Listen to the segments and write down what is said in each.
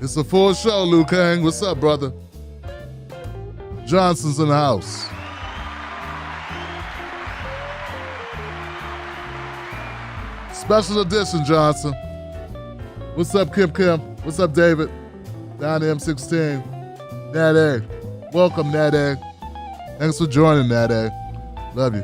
It's a full show, Liu Kang. What's up, brother? Johnson's in the house. Special edition, Johnson. What's up, Kim Kim? What's up, David? Down M16. Nade. Welcome, Nade. Thanks for joining, Nade. Love you.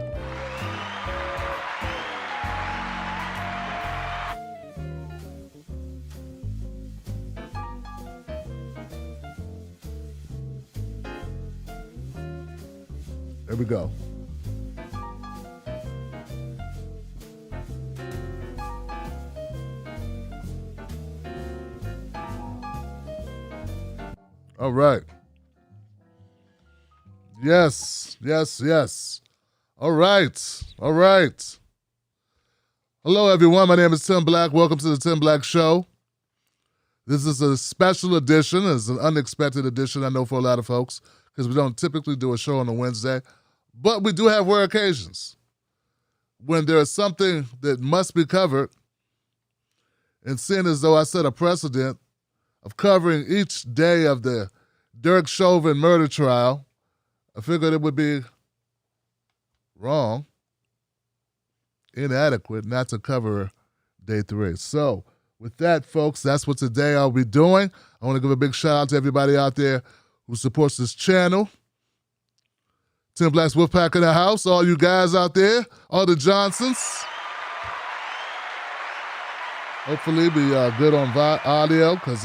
There we go. All right. Yes. All right. Hello, everyone. My name is Tim Black. Welcome to the Tim Black Show. This is a special edition. It's an unexpected edition, I know, for a lot of folks, because we don't typically do a show on a Wednesday. But we do have rare occasions when there is something that must be covered. And seeing as though I set a precedent of covering each day of the Derek Chauvin murder trial, I figured it would be wrong, inadequate, not to cover day 3. So with that, folks, that's what today I'll be doing. I want to give a big shout out to everybody out there who supports this channel. Tim Black's Wolfpack in the house, all you guys out there, all the Johnsons. Hopefully be good on audio, because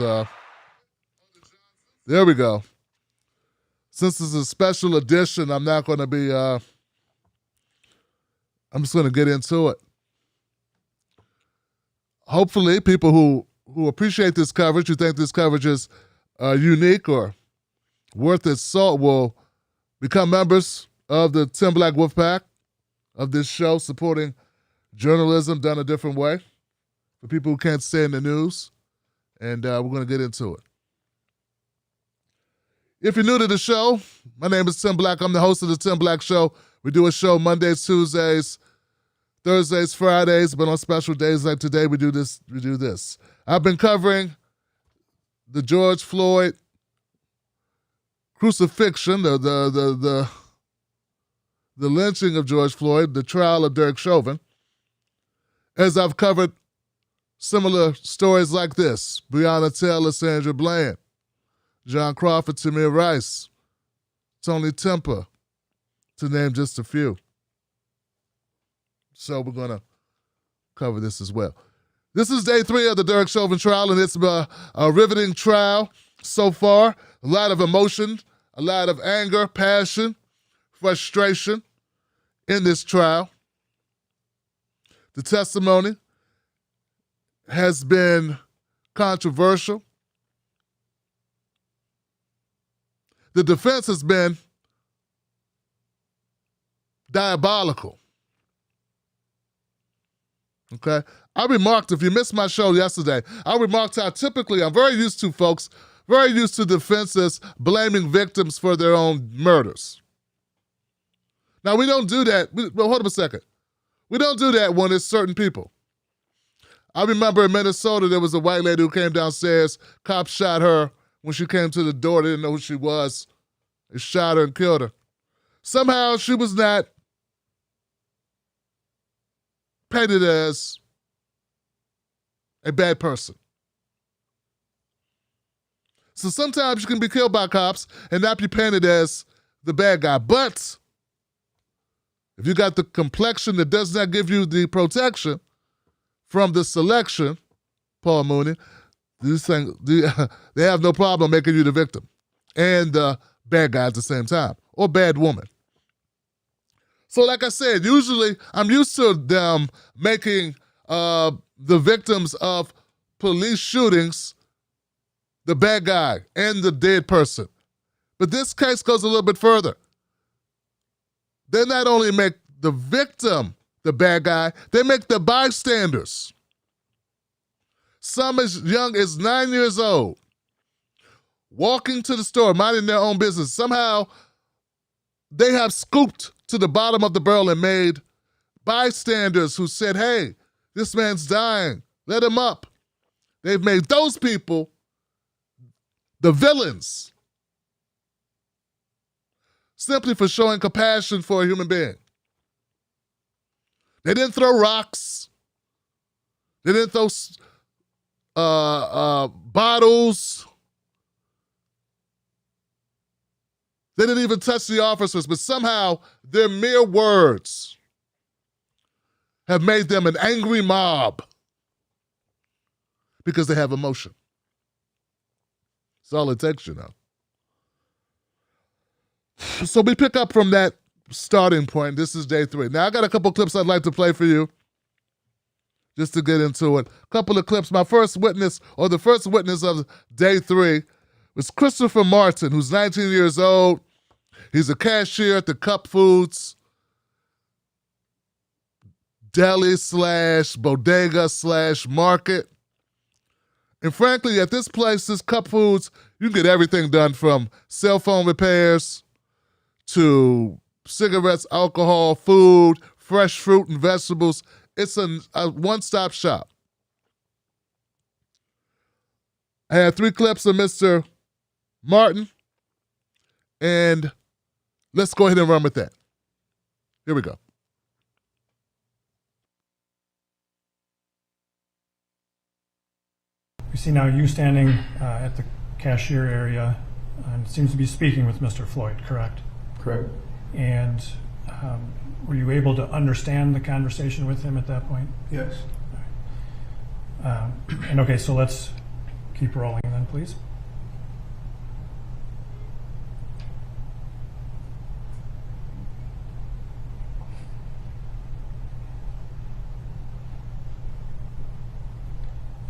there we go. Since it's a special edition, I'm not going to be, I'm just going to get into it. Hopefully people who appreciate this coverage, who think this coverage is unique or worth its salt, will become members of the Tim Black Wolfpack, of this show, supporting journalism done a different way for people who can't stay in the news. And we're going to get into it. If you're new to the show, my name is Tim Black. I'm the host of the Tim Black Show. We do a show Mondays, Tuesdays, Thursdays, Fridays, but on special days like today, we do this. I've been covering the George Floyd crucifixion, the lynching of George Floyd, the trial of Derek Chauvin, as I've covered similar stories like this: Breonna Taylor, Sandra Bland, John Crawford, Tamir Rice, Tony Temper, to name just a few. So we're going to cover this as well. This is day 3 of the Derek Chauvin trial, and it's a riveting trial so far. A lot of emotion, a lot of anger, passion, frustration in this trial. The testimony has been controversial. The defense has been diabolical. Okay? I remarked, if you missed my show yesterday, I remarked how typically, I'm very used to defenses blaming victims for their own murders. Now, we don't do that. Well, hold on a second. We don't do that when it's certain people. I remember in Minnesota, there was a white lady who came downstairs. Cops shot her when she came to the door. They didn't know who she was. They shot her and killed her. Somehow, she was not painted as a bad person. So sometimes you can be killed by cops and not be painted as the bad guy. But if you got the complexion that does not give you the protection from the selection, Paul Mooney, they have no problem making you the victim and the bad guy at the same time, or bad woman. So like I said, usually I'm used to them making the victims of police shootings the bad guy and the dead person. But this case goes a little bit further. They not only make the victim the bad guy, they make the bystanders, some as young as 9 years old, walking to the store, minding their own business. Somehow they have scooped to the bottom of the barrel and made bystanders who said, hey, this man's dying, let him up. They've made those people the villains, simply for showing compassion for a human being. They didn't throw rocks. They didn't throw bottles. They didn't even touch the officers, but somehow their mere words have made them an angry mob because they have emotion. That's all it takes, you know. So we pick up from that starting point. This is day 3. Now, I got a couple clips I'd like to play for you just to get into it. A couple of clips. My first witness, or the first witness of day 3, was Christopher Martin, who's 19 years old. He's a cashier at the Cup Foods deli / bodega / market. And frankly, at this place, this Cup Foods, you can get everything done from cell phone repairs to cigarettes, alcohol, food, fresh fruit and vegetables. It's a one-stop shop. I had 3 clips of Mr. Martin, and let's go ahead and run with that. Here we go. We see now you standing at the cashier area, and it seems to be speaking with Mr. Floyd, correct? Correct. And were you able to understand the conversation with him at that point? Yes. And okay, so let's keep rolling then, please.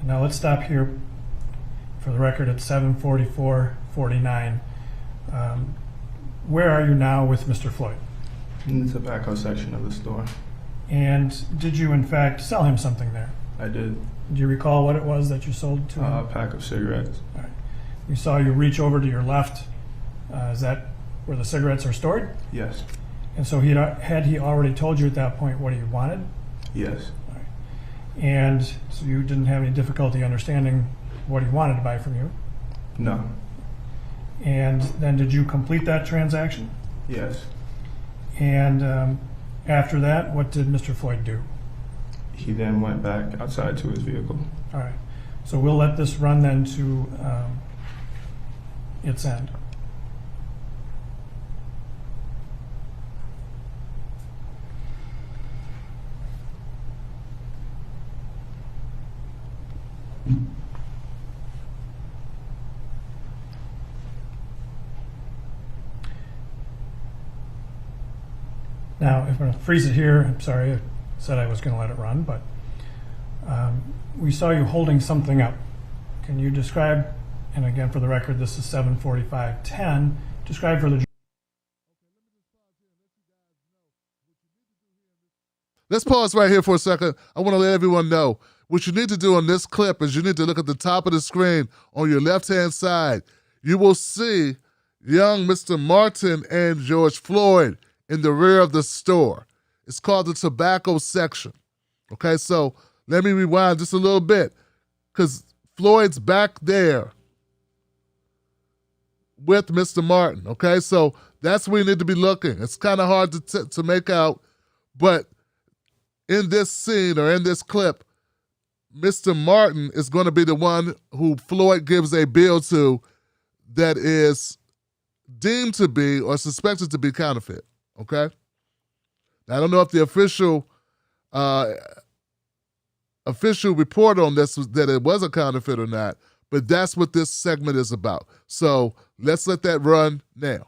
Now let's stop here for the record at 7:44:49. Where are you now with Mr. Floyd? In the tobacco section of the store. And did you in fact sell him something there? I did. Do you recall what it was that you sold to him? A pack of cigarettes. All right. We saw you reach over to your left. Is that where the cigarettes are stored? Yes. And so had he already told you at that point what he wanted? Yes. All right. And so you didn't have any difficulty understanding what he wanted to buy from you? No. And then did you complete that transaction? Yes. And after that, what did Mr. Floyd do? He then went back outside to his vehicle. All right. So we'll let this run then to its end. Now, if I'm going to freeze it here, I'm sorry, I said I was going to let it run, but we saw you holding something up. Can you describe, and again for the record, this is 7:45:10, describe for the... Let's pause right here for a second. I want to let everyone know what you need to do on this clip is you need to look at the top of the screen on your left-hand side. You will see young Mr. Martin and George Floyd in the rear of the store. It's called the tobacco section. Okay, so let me rewind just a little bit because Floyd's back there with Mr. Martin. Okay, so that's where you need to be looking. It's kind of hard to make out, but in this scene or in this clip, Mr. Martin is going to be the one who Floyd gives a bill to that is deemed to be or suspected to be counterfeit. Okay? Now, I don't know if the official report on this was that it was a counterfeit or not, but that's what this segment is about. So let's let that run now.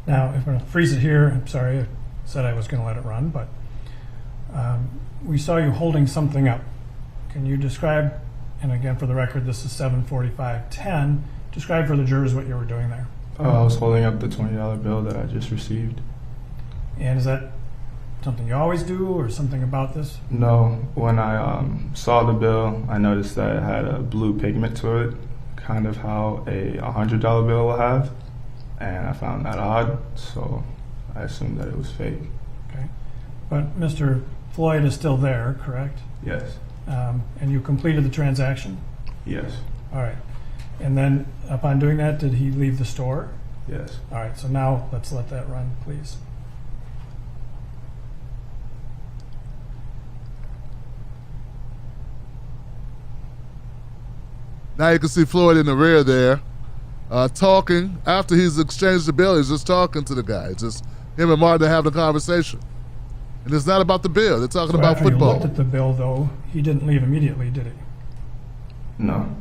Now, if I'm going to freeze it here, I'm sorry, I said I was going to let it run, but we saw you holding something up. Can you describe, and again for the record, this is 7:45:10, describe for the jurors what you were doing there? I was holding up the $20 bill that I just received. And is that something you always do or something about this? No, when I saw the bill, I noticed that it had a blue pigment to it, kind of how a $100 bill will have, and I found that odd, so I assumed that it was fake. Okay. But Mr. Floyd is still there, correct? Yes. And you completed the transaction? Yes. All right. And then upon doing that, did he leave the store? Yes. All right, so now let's let that run, please. Now you can see Floyd in the rear there, talking. After he's exchanged the bill, he's just talking to the guy. It's just him and Martin having a conversation. And it's not about the bill. They're talking about after football. you looked at the bill, though, he didn't leave immediately, did he? No.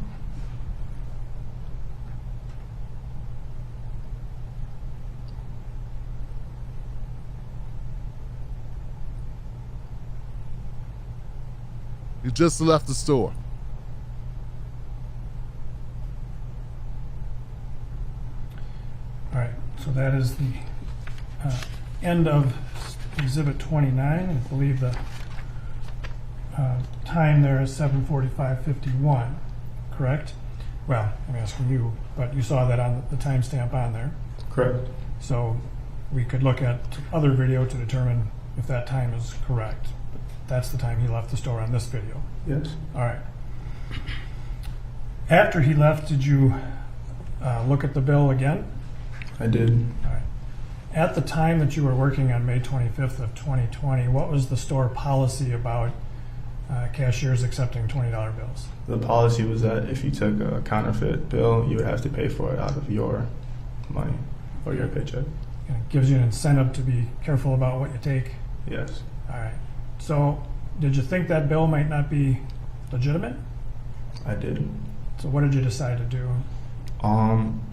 He just left the store. All right, so that is the end of Exhibit 29. I believe the time there is 7:45:51, correct? Well, I'm asking you, but you saw that on the timestamp on there. Correct. So we could look at other video to determine if that time is correct. That's the time he left the store on this video. Yes. All right. After he left, did you look at the bill again? I did. All right. At the time that you were working on May 25th of 2020, what was the store policy about cashiers accepting $20 bills? The policy was that if you took a counterfeit bill, you would have to pay for it out of your money or your paycheck. And it gives you an incentive to be careful about what you take. Yes. All right. So did you think that bill might not be legitimate? I did. So what did you decide to do?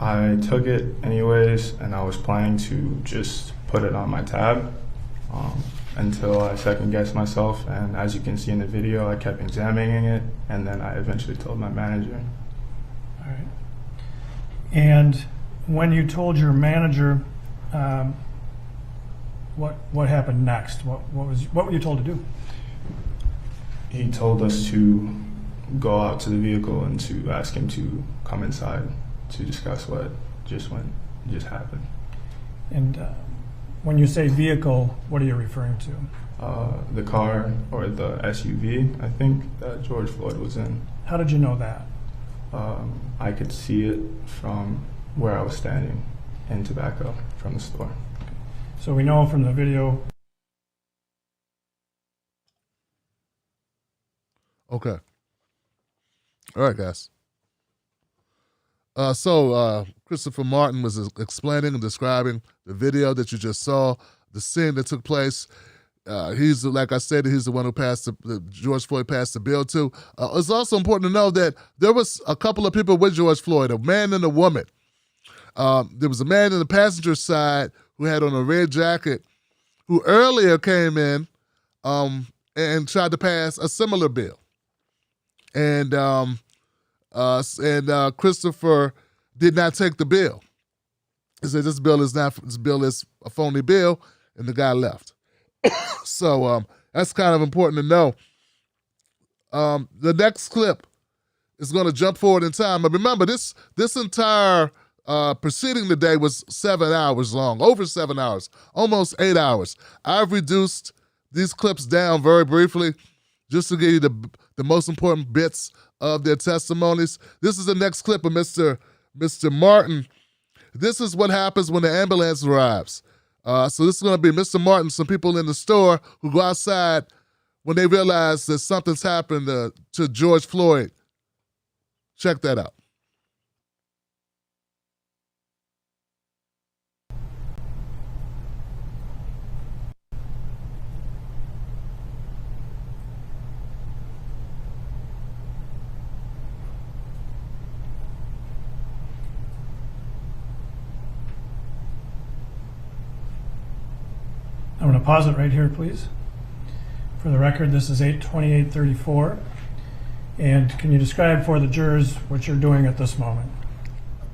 I took it anyways, and I was planning to just put it on my tab until I second guessed myself. And as you can see in the video, I kept examining it, and then I eventually told my manager. All right. And when you told your manager, what happened next? What were you told to do? He told us to go out to the vehicle and to ask him to come inside to discuss what just happened. And when you say vehicle, what are you referring to? The car, or the SUV, I think, that George Floyd was in. How did you know that? I could see it from where I was standing in tobacco from the store. So we know from the video. Okay. All right, guys. So Christopher Martin was explaining and describing the video that you just saw, the scene that took place. He's, like I said, he's the one who passed George Floyd passed the bill to. It's also important to know that there was a couple of people with George Floyd, a man and a woman. There was a man in the passenger side who had on a red jacket who earlier came in and tried to pass a similar bill. And Christopher did not take the bill. He said this bill is a phony bill, and the guy left. So that's kind of important to know. The next clip is going to jump forward in time. But remember, this entire proceeding today was 7 hours long, over 7 hours, almost 8 hours. I've reduced these clips down very briefly just to give you the most important bits of their testimonies. This is the next clip of Mr. Martin. This is what happens when the ambulance arrives. So this is going to be Mr. Martin, some people in the store who go outside when they realize that something's happened to George Floyd. Check that out. I'm going to pause it right here, please. For the record, this is 8:28:34. And can you describe for the jurors what you're doing at this moment?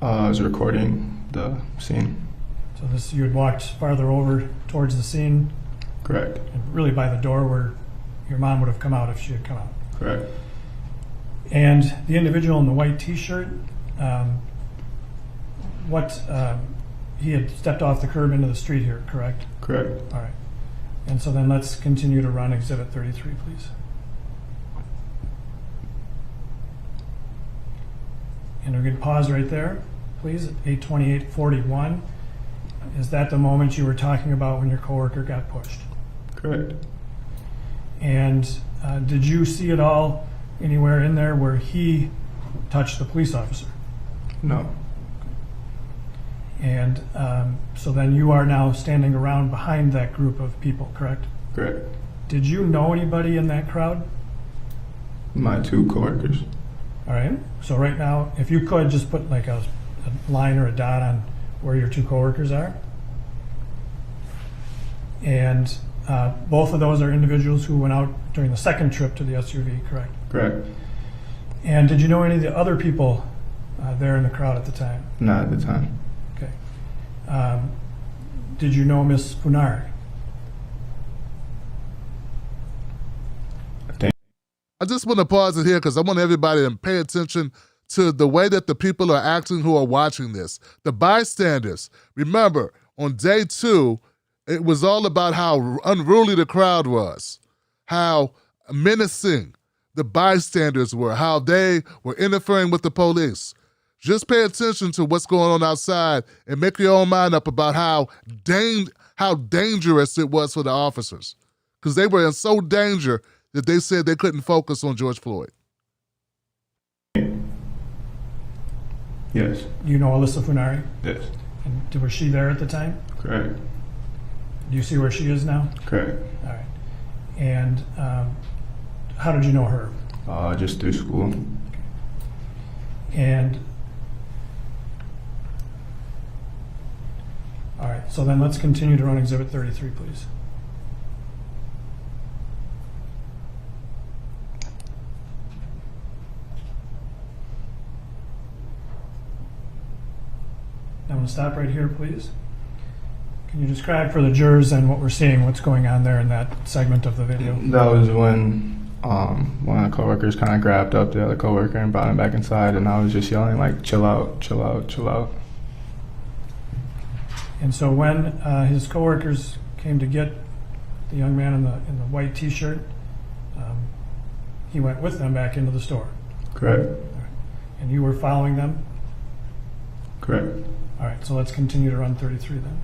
I was recording the scene. So you had walked farther over towards the scene? Correct. And really by the door where your mom would have come out if she had come out. Correct. And the individual in the white T-shirt, he had stepped off the curb into the street here, correct? Correct. All right. And so then let's continue to run Exhibit 33, please. And we're going to pause right there, please, at 8:28:41. Is that the moment you were talking about when your coworker got pushed? Correct. And did you see it all anywhere in there where he touched the police officer? No. And so then you are now standing around behind that group of people, correct? Correct. Did you know anybody in that crowd? My 2 coworkers. All right. So right now, if you could just put like a line or a dot on where your 2 coworkers are. And both of those are individuals who went out during the second trip to the SUV, correct? Correct. And did you know any of the other people there in the crowd at the time? Not at the time. Okay. Did you know Miss Funari? I just want to pause it here because I want everybody to pay attention to the way that the people are acting who are watching this. The bystanders. Remember, on day 2, it was all about how unruly the crowd was, how menacing the bystanders were, how they were interfering with the police. Just pay attention to what's going on outside and make your own mind up about how dangerous it was for the officers, because they were in so danger that they said they couldn't focus on George Floyd. Yes. You know Alyssa Funari? Yes. And was she there at the time? Correct. Do you see where she is now? Correct. All right. And how did you know her? Just through school. And all right, so then let's continue to run Exhibit 33, please. Now I'm going to stop right here, please. Can you describe for the jurors and what we're seeing, what's going on there in that segment of the video? That was when one of the coworkers kind of grabbed up the other coworker and brought him back inside, and I was just yelling like, "Chill out, chill out, chill out." And so when his coworkers came to get the young man in the white T-shirt, he went with them back into the store. Correct. And you were following them? Correct. All right, so let's continue to run 33 then.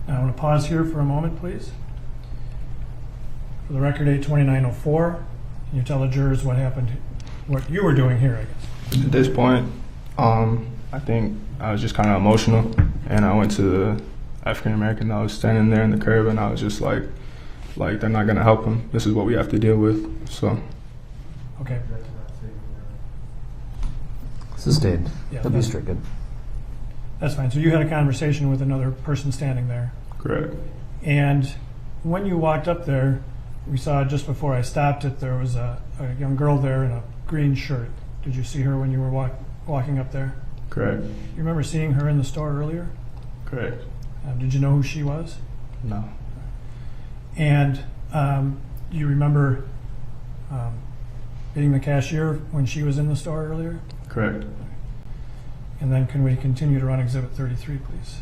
Now I want to pause here for a moment, please. For the record, 8:29:04. Can you tell the jurors what happened, what you were doing here, I guess? At this point, I think I was just kind of emotional, and I went to the African American that was standing there in the curb, and I was just like they're not gonna help him. This is what we have to deal with. So. Okay. Sustained. Yeah, That'd be stricken. That's fine. So you had a conversation with another person standing there. Correct. And when you walked up there, we saw just before I stopped it, there was a young girl there in a green shirt. Did you see her when you were walking up there? Correct. You remember seeing her in the store earlier? Correct. Did you know who she was? No. And you remember being the cashier when she was in the store earlier? Correct. And then can we continue to run Exhibit 33, please?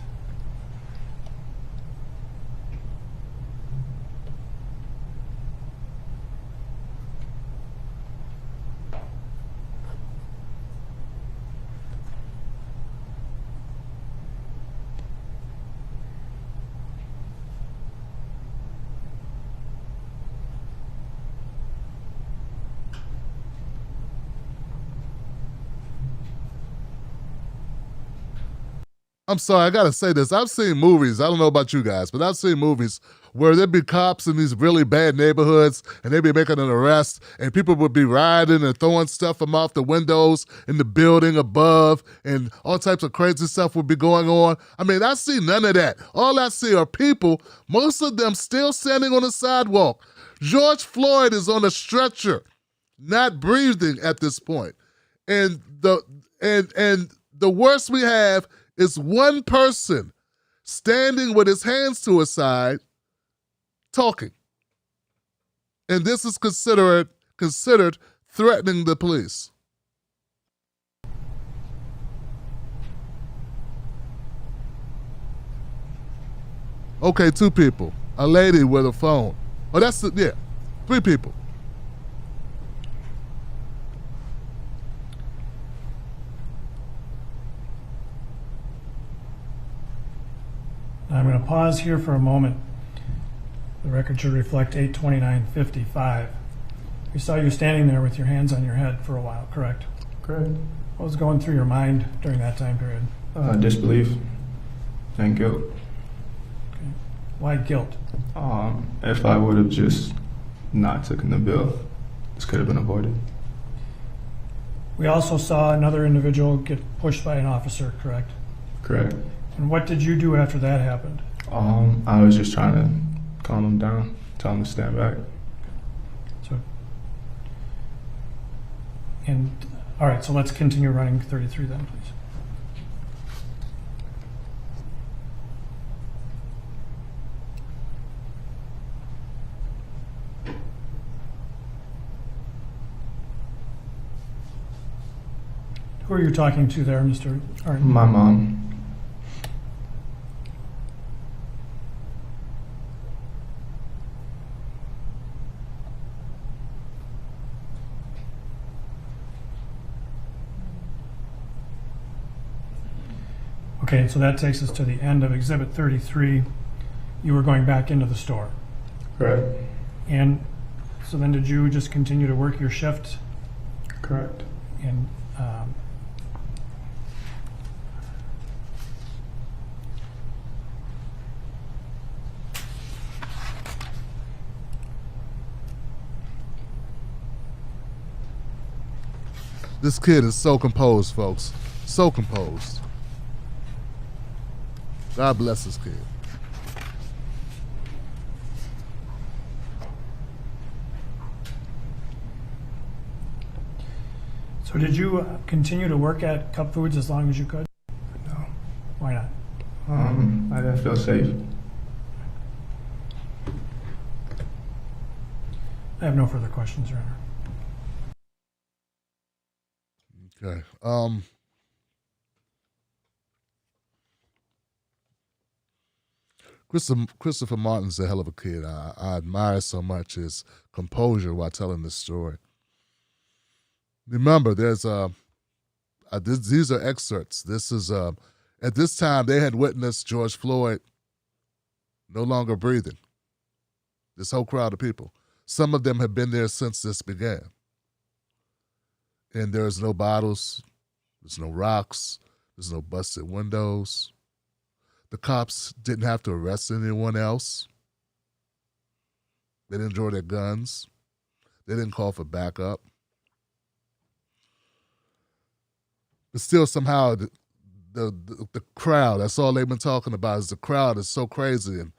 I'm sorry, I gotta say this. I've seen movies, I don't know about you guys, but I've seen movies where there'd be cops in these really bad neighborhoods and they'd be making an arrest and people would be rioting and throwing stuff from off the windows in the building above and all types of crazy stuff would be going on. I mean, I see none of that. All I see are people, most of them still standing on the sidewalk. George Floyd is on a stretcher, not breathing at this point. And the worst we have is one person standing with his hands to his side talking. And this is considered threatening the police. Okay, 2 people. A lady with a phone. Oh, that's it, yeah. 3 people. I'm going to pause here for a moment. The record should reflect 8:29:55. We saw you standing there with your hands on your head for a while, correct? Correct. What was going through your mind during that time period? Disbelief and guilt. Okay. Why guilt? If I would have just not taken the bill, this could have been avoided. We also saw another individual get pushed by an officer, correct? Correct. And what did you do after that happened? I was just trying to calm him down, tell him to stand back. All right, so let's continue running 33 then, please. Who are you talking to there, Mr. Arden? My mom. Okay, so that takes us to the end of Exhibit 33. You were going back into the store. Correct. And so then did you just continue to work your shift? Correct. And this kid is so composed, folks. So composed. God bless this kid. so did you continue to work at Cup Foods as long as you could? No. Why not? I didn't feel safe. I have no further questions, Your Honor. Okay. Christopher Martin's a hell of a kid. I admire so much his composure while telling this story. Remember, there's these are excerpts. This is at this time they had witnessed George Floyd no longer breathing. This whole crowd of people. Some of them have been there since this began. And there's no bottles, there's no rocks, there's no busted windows. The cops didn't have to arrest anyone else. They didn't draw their guns. They didn't call for backup. But still somehow the crowd, that's all they've been talking about is the crowd is so crazy, and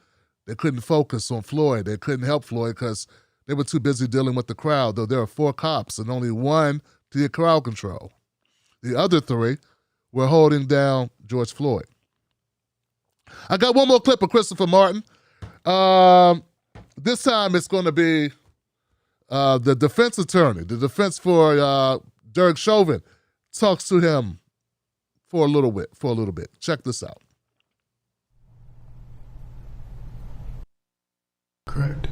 they couldn't focus on Floyd. They couldn't help Floyd because they were too busy dealing with the crowd, though there are 4 cops and only 1 to get crowd control. The other 3 were holding down George Floyd. I got one more clip of Christopher Martin. This time it's going to be the defense attorney, the defense for Derek Chauvin, talks to him for a little bit. Check this out. Correct.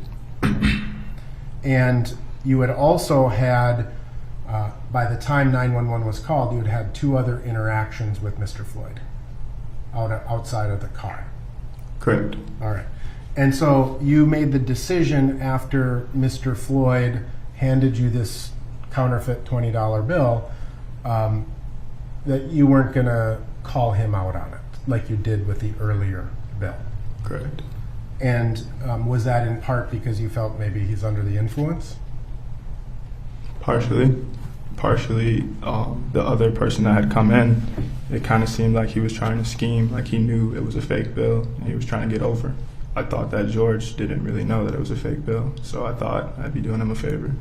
And you had also had, by the time 911 was called, you had had 2 other interactions with Mr. Floyd outside of the car. Correct. All right. And so you made the decision after Mr. Floyd handed you this counterfeit $20 bill that you weren't going to call him out on it like you did with the earlier bill. Correct. And was that in part because you felt maybe he's under the influence? Partially, the other person that had come in, it kind of seemed like he was trying to scheme, like he knew it was a fake bill and he was trying to get over. I thought that George didn't really know that it was a fake bill, so I thought I'd be doing him a favor.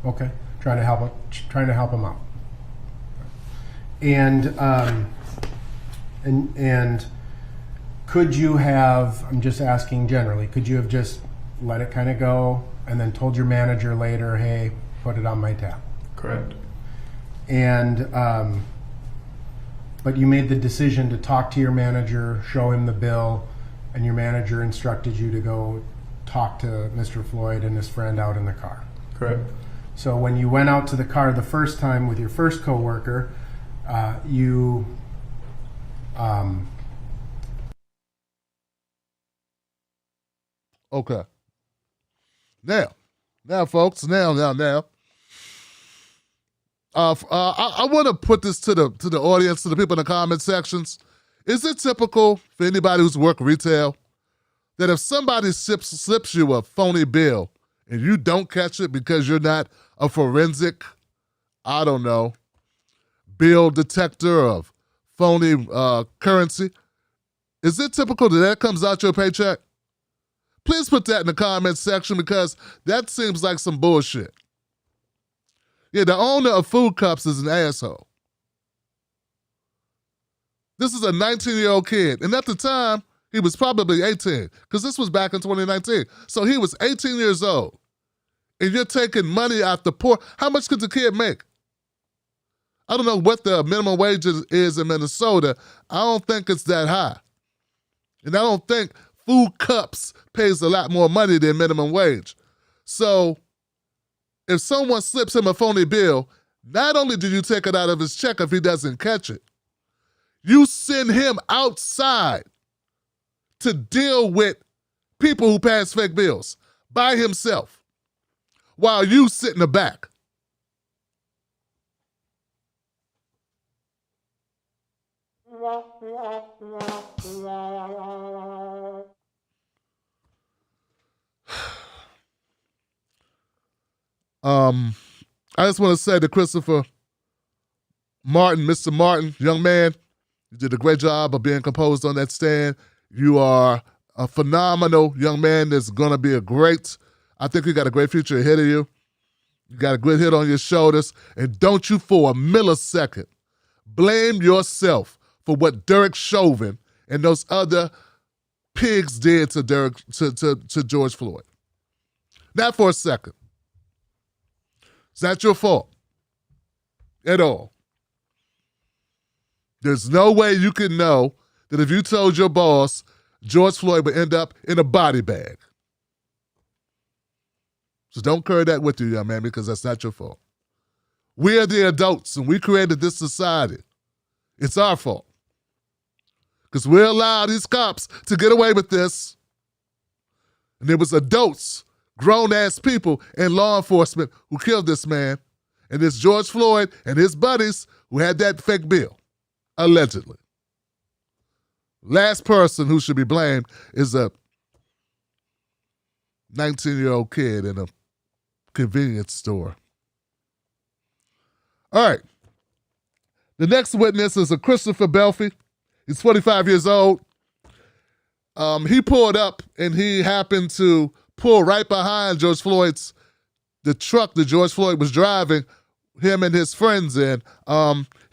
Okay, trying to help him out. And could you have, I'm just asking generally, could you have just let it kind of go and then told your manager later, hey, put it on my tab? Correct. And but you made the decision to talk to your manager, show him the bill, and your manager instructed you to go talk to Mr. Floyd and his friend out in the car. Correct. So when you went out to the car the first time with your first coworker, you Okay. Now, folks. Now. I want to put this to the audience, to the people in the comment sections. Is it typical for anybody who's worked retail that if somebody slips you a phony bill and you don't catch it because you're not a forensic, I don't know, bill detector of phony currency, is it typical that comes out your paycheck? Please put that in the comment section because that seems like some bullshit. Yeah, the owner of Food Cups is an asshole. This is a 19-year-old kid, and at the time, he was probably 18, because this was back in 2019. So he was 18 years old, and you're taking money out the poor. How much could the kid make? I don't know what the minimum wage is in Minnesota. I don't think it's that high. And I don't think Food Cups pays a lot more money than minimum wage. So if someone slips him a phony bill, not only do you take it out of his check if he doesn't catch it, you send him outside to deal with people who pass fake bills by himself while you sit in the back. I just want to say to Christopher Martin, Mr. Martin, young man, you did a great job of being composed on that stand. You are a phenomenal young man that's going to be I think you got a great future ahead of you. You got a good head on your shoulders. And don't you for a millisecond blame yourself for what Derek Chauvin and those other pigs did to George Floyd. Not for a second. It's not your fault at all. There's no way you can know that if you told your boss George Floyd would end up in a body bag. So don't carry that with you, young man, because that's not your fault. We are the adults, and we created this society. It's our fault. Because we allowed these cops to get away with this. And it was adults, grown-ass people in law enforcement who killed this man. And it's George Floyd and his buddies who had that fake bill, allegedly. Last person who should be blamed is a 19-year-old kid in a convenience store. All right. The next witness is a Christopher Belfie. He's 45 years old. He pulled up and he happened to pull right behind the truck that George Floyd was driving, him and his friends in.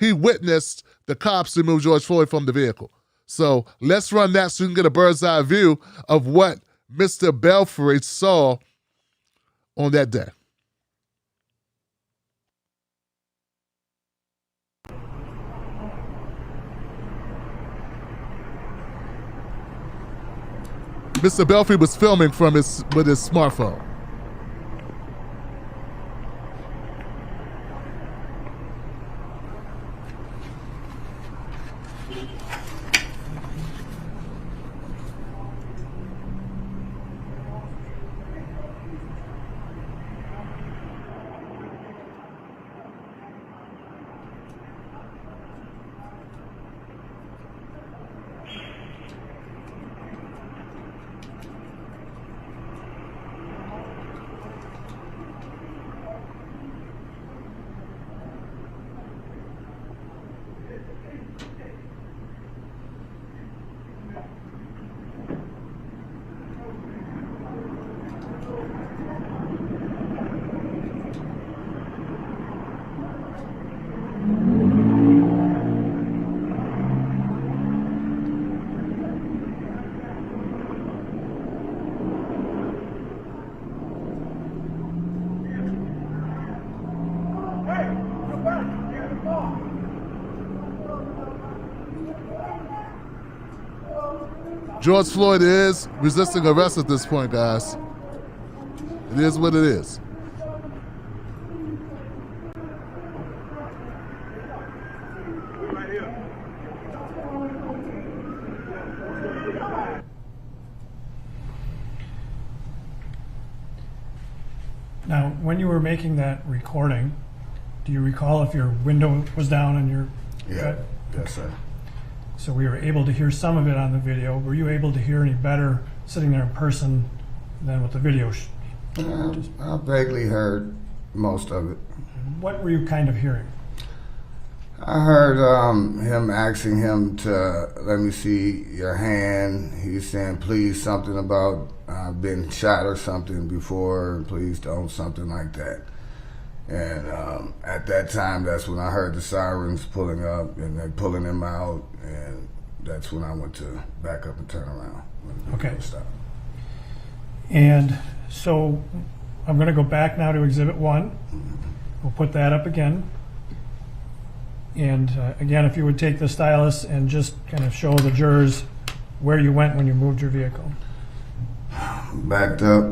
He witnessed the cops remove George Floyd from the vehicle. So let's run that so you can get a bird's eye view of what Mr. Belfry saw on that day. Mr. Belfry was filming with his smartphone. George Floyd is resisting arrest at this point, guys. It is what it is. Now, when you were making that recording, do you recall if your window was down and your... Yeah, yes, sir. So we were able to hear some of it on the video. Were you able to hear any better sitting there in person than with the video? I vaguely heard most of it. What were you kind of hearing? I heard him asking him to let me see your hand. He's saying, please, something about I've been shot or something before, please don't, something like that. And at that time, that's when I heard the sirens pulling up and they pulling him out, and that's when I went to back up and turn around. Okay. Stop. And so I'm going to go back now to Exhibit 1. We'll put that up again. And again, if you would take the stylus and just kind of show the jurors where you went when you moved your vehicle. Backed up.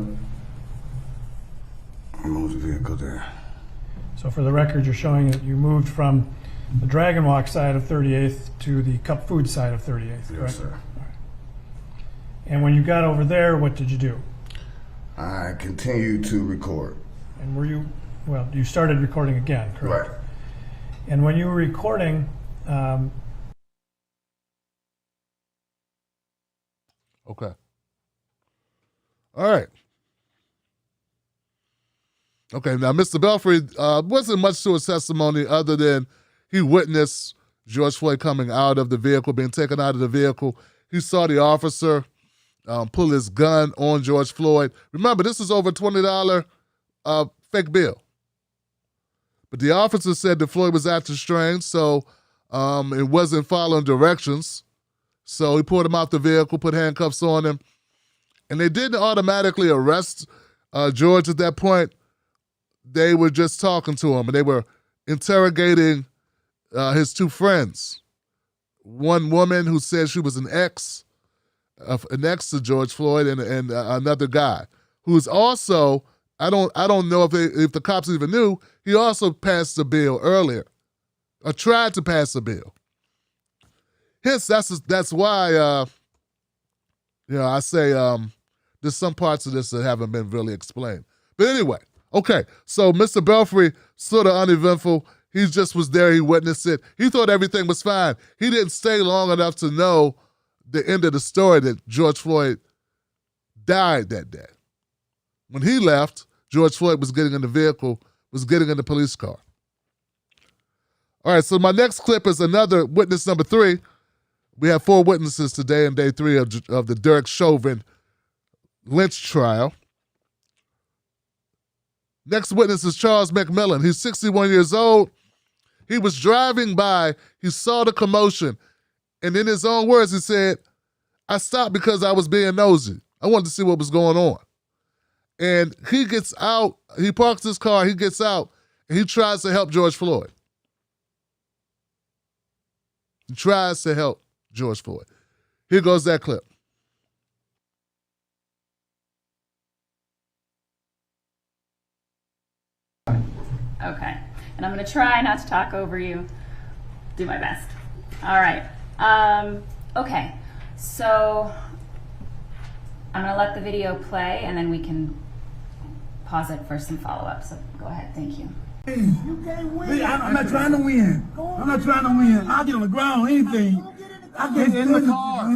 Moved the vehicle there. So for the record, you're showing that you moved from the Dragon Walk side of 38th to the Cup Food side of 38th, correct? Yes, sir. All right. And when you got over there, what did you do? I continued to record. And were you, well, you started recording again, correct? Right. And when you were recording, Okay. All right. Okay, now Mr. Belfry wasn't much to his testimony other than he witnessed George Floyd coming out of the vehicle, being taken out of the vehicle. He saw the officer pull his gun on George Floyd. Remember, this is over a $20 fake bill. But the officer said that Floyd was acting strange, so it wasn't following directions. So he pulled him out the vehicle, put handcuffs on him, and they didn't automatically arrest George at that point. They were just talking to him, and they were interrogating his two friends. One woman who said she was an ex to George Floyd, and another guy who's also, I don't know if the cops even knew, he also passed a bill earlier, or tried to pass a bill. Hence, that's why I say there's some parts of this that haven't been really explained. But anyway. Okay, so Mr. Belfry, sort of uneventful. He just was there. He witnessed it. He thought everything was fine. He didn't stay long enough to know the end of the story that George Floyd died that day. When he left, George Floyd was getting in the vehicle, was getting in the police car. All right, so my next clip is another witness number 3. We have 4 witnesses today in day 3 of the Derek Chauvin lynch trial. Next witness is Charles Mcmillan. He's 61 years old. He was driving by. He saw the commotion. And in his own words, he said, I stopped because I was being nosy. I wanted to see what was going on. And he gets out. He parks his car. He gets out. And he tries to help George Floyd. He tries to help George Floyd. Here goes that clip. Okay, and I'm going to try not to talk over you. Do my best. All right. Okay, so I'm going to let the video play, and then we can pause it for some follow-up. So go ahead. Thank you. You can't win. I'm not trying to win. I'm not trying to win. I'll get on the ground, anything. I get in the car.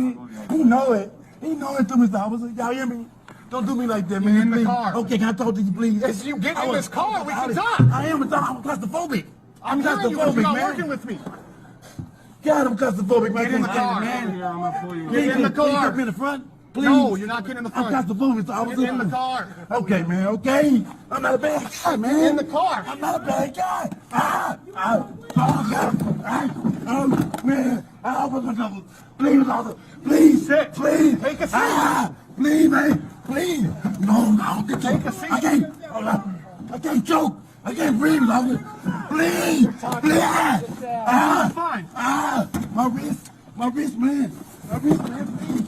He know it. He know it too, Mr. Officer. Y'all hear me? Don't do me like that, man. Get in the car. Okay, can I talk to you, please? Yes, you get in this car. We can talk. I am claustrophobic. I'm claustrophobic, You're not man. working with me. God, I'm claustrophobic, man. Get in the car. Man. Get in the car. Please get me in the front. Please. No, you're not getting in the front. I'm claustrophobic, so I was Get in the car. Okay, man, okay. I'm not a bad guy, man. Get in the car. I'm not a bad guy. Man. Please, officer. Please. Sit. Please. Take a seat. Please, man. Please. No. Take a seat. I can't choke. I can't breathe, officer. Please. Fine. My wrist, man. Please.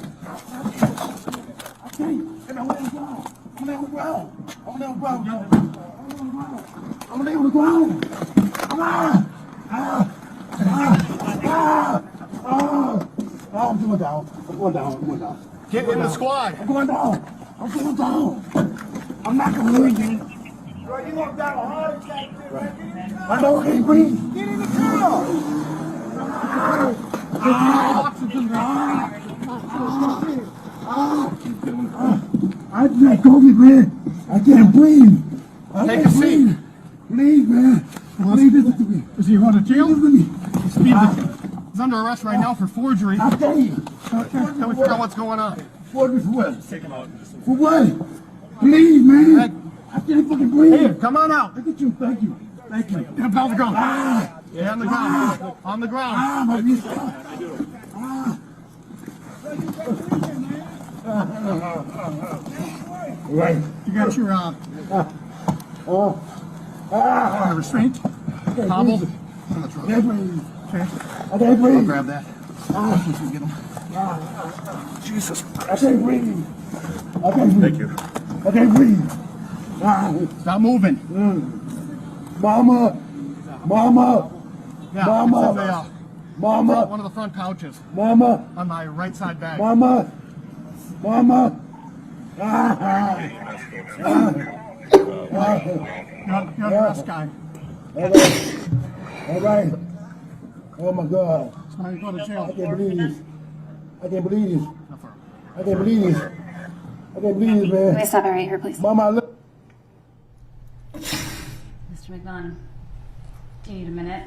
I'm going down. I'm going down. I'm going down. Get in the squad. I'm going down. I'm going down. I'm not going to leave you. Bro, you going down a heart attack. I know I can't breathe. Get in the car. Oxygen. I can't go, man. I can't breathe. Take a seat. Please, man. Please, listen to me. Is he going to jail? Listen to me. He's under arrest right now for forgery. I'll tell you. Can we figure out what's going on? For what? Take him out. For what? Please, man. I can't fucking breathe. Here, come on out. Look at you. Thank you. Thank you. Get him on the ground. Yeah, on the ground. On the ground. My wrist. Right. You got your restraint. Hobble. I can't breathe. Okay. I can't breathe. Grab that. Get him. Jesus. I can't breathe. I can't breathe. Thank you. I can't breathe. Stop moving. Mama. Mama. Yeah. Mama. It's in the, Mama. one of the front couches Mama. on my right side bag. Mama. Mama. You're the arrest guy. All right. Oh my God. So now you go to jail. I can't believe this. I can't believe this. I can't believe this. I can't believe this, Can we man. stop it right here, please? Mama, look. Mr. Mcmillan, do you need a minute?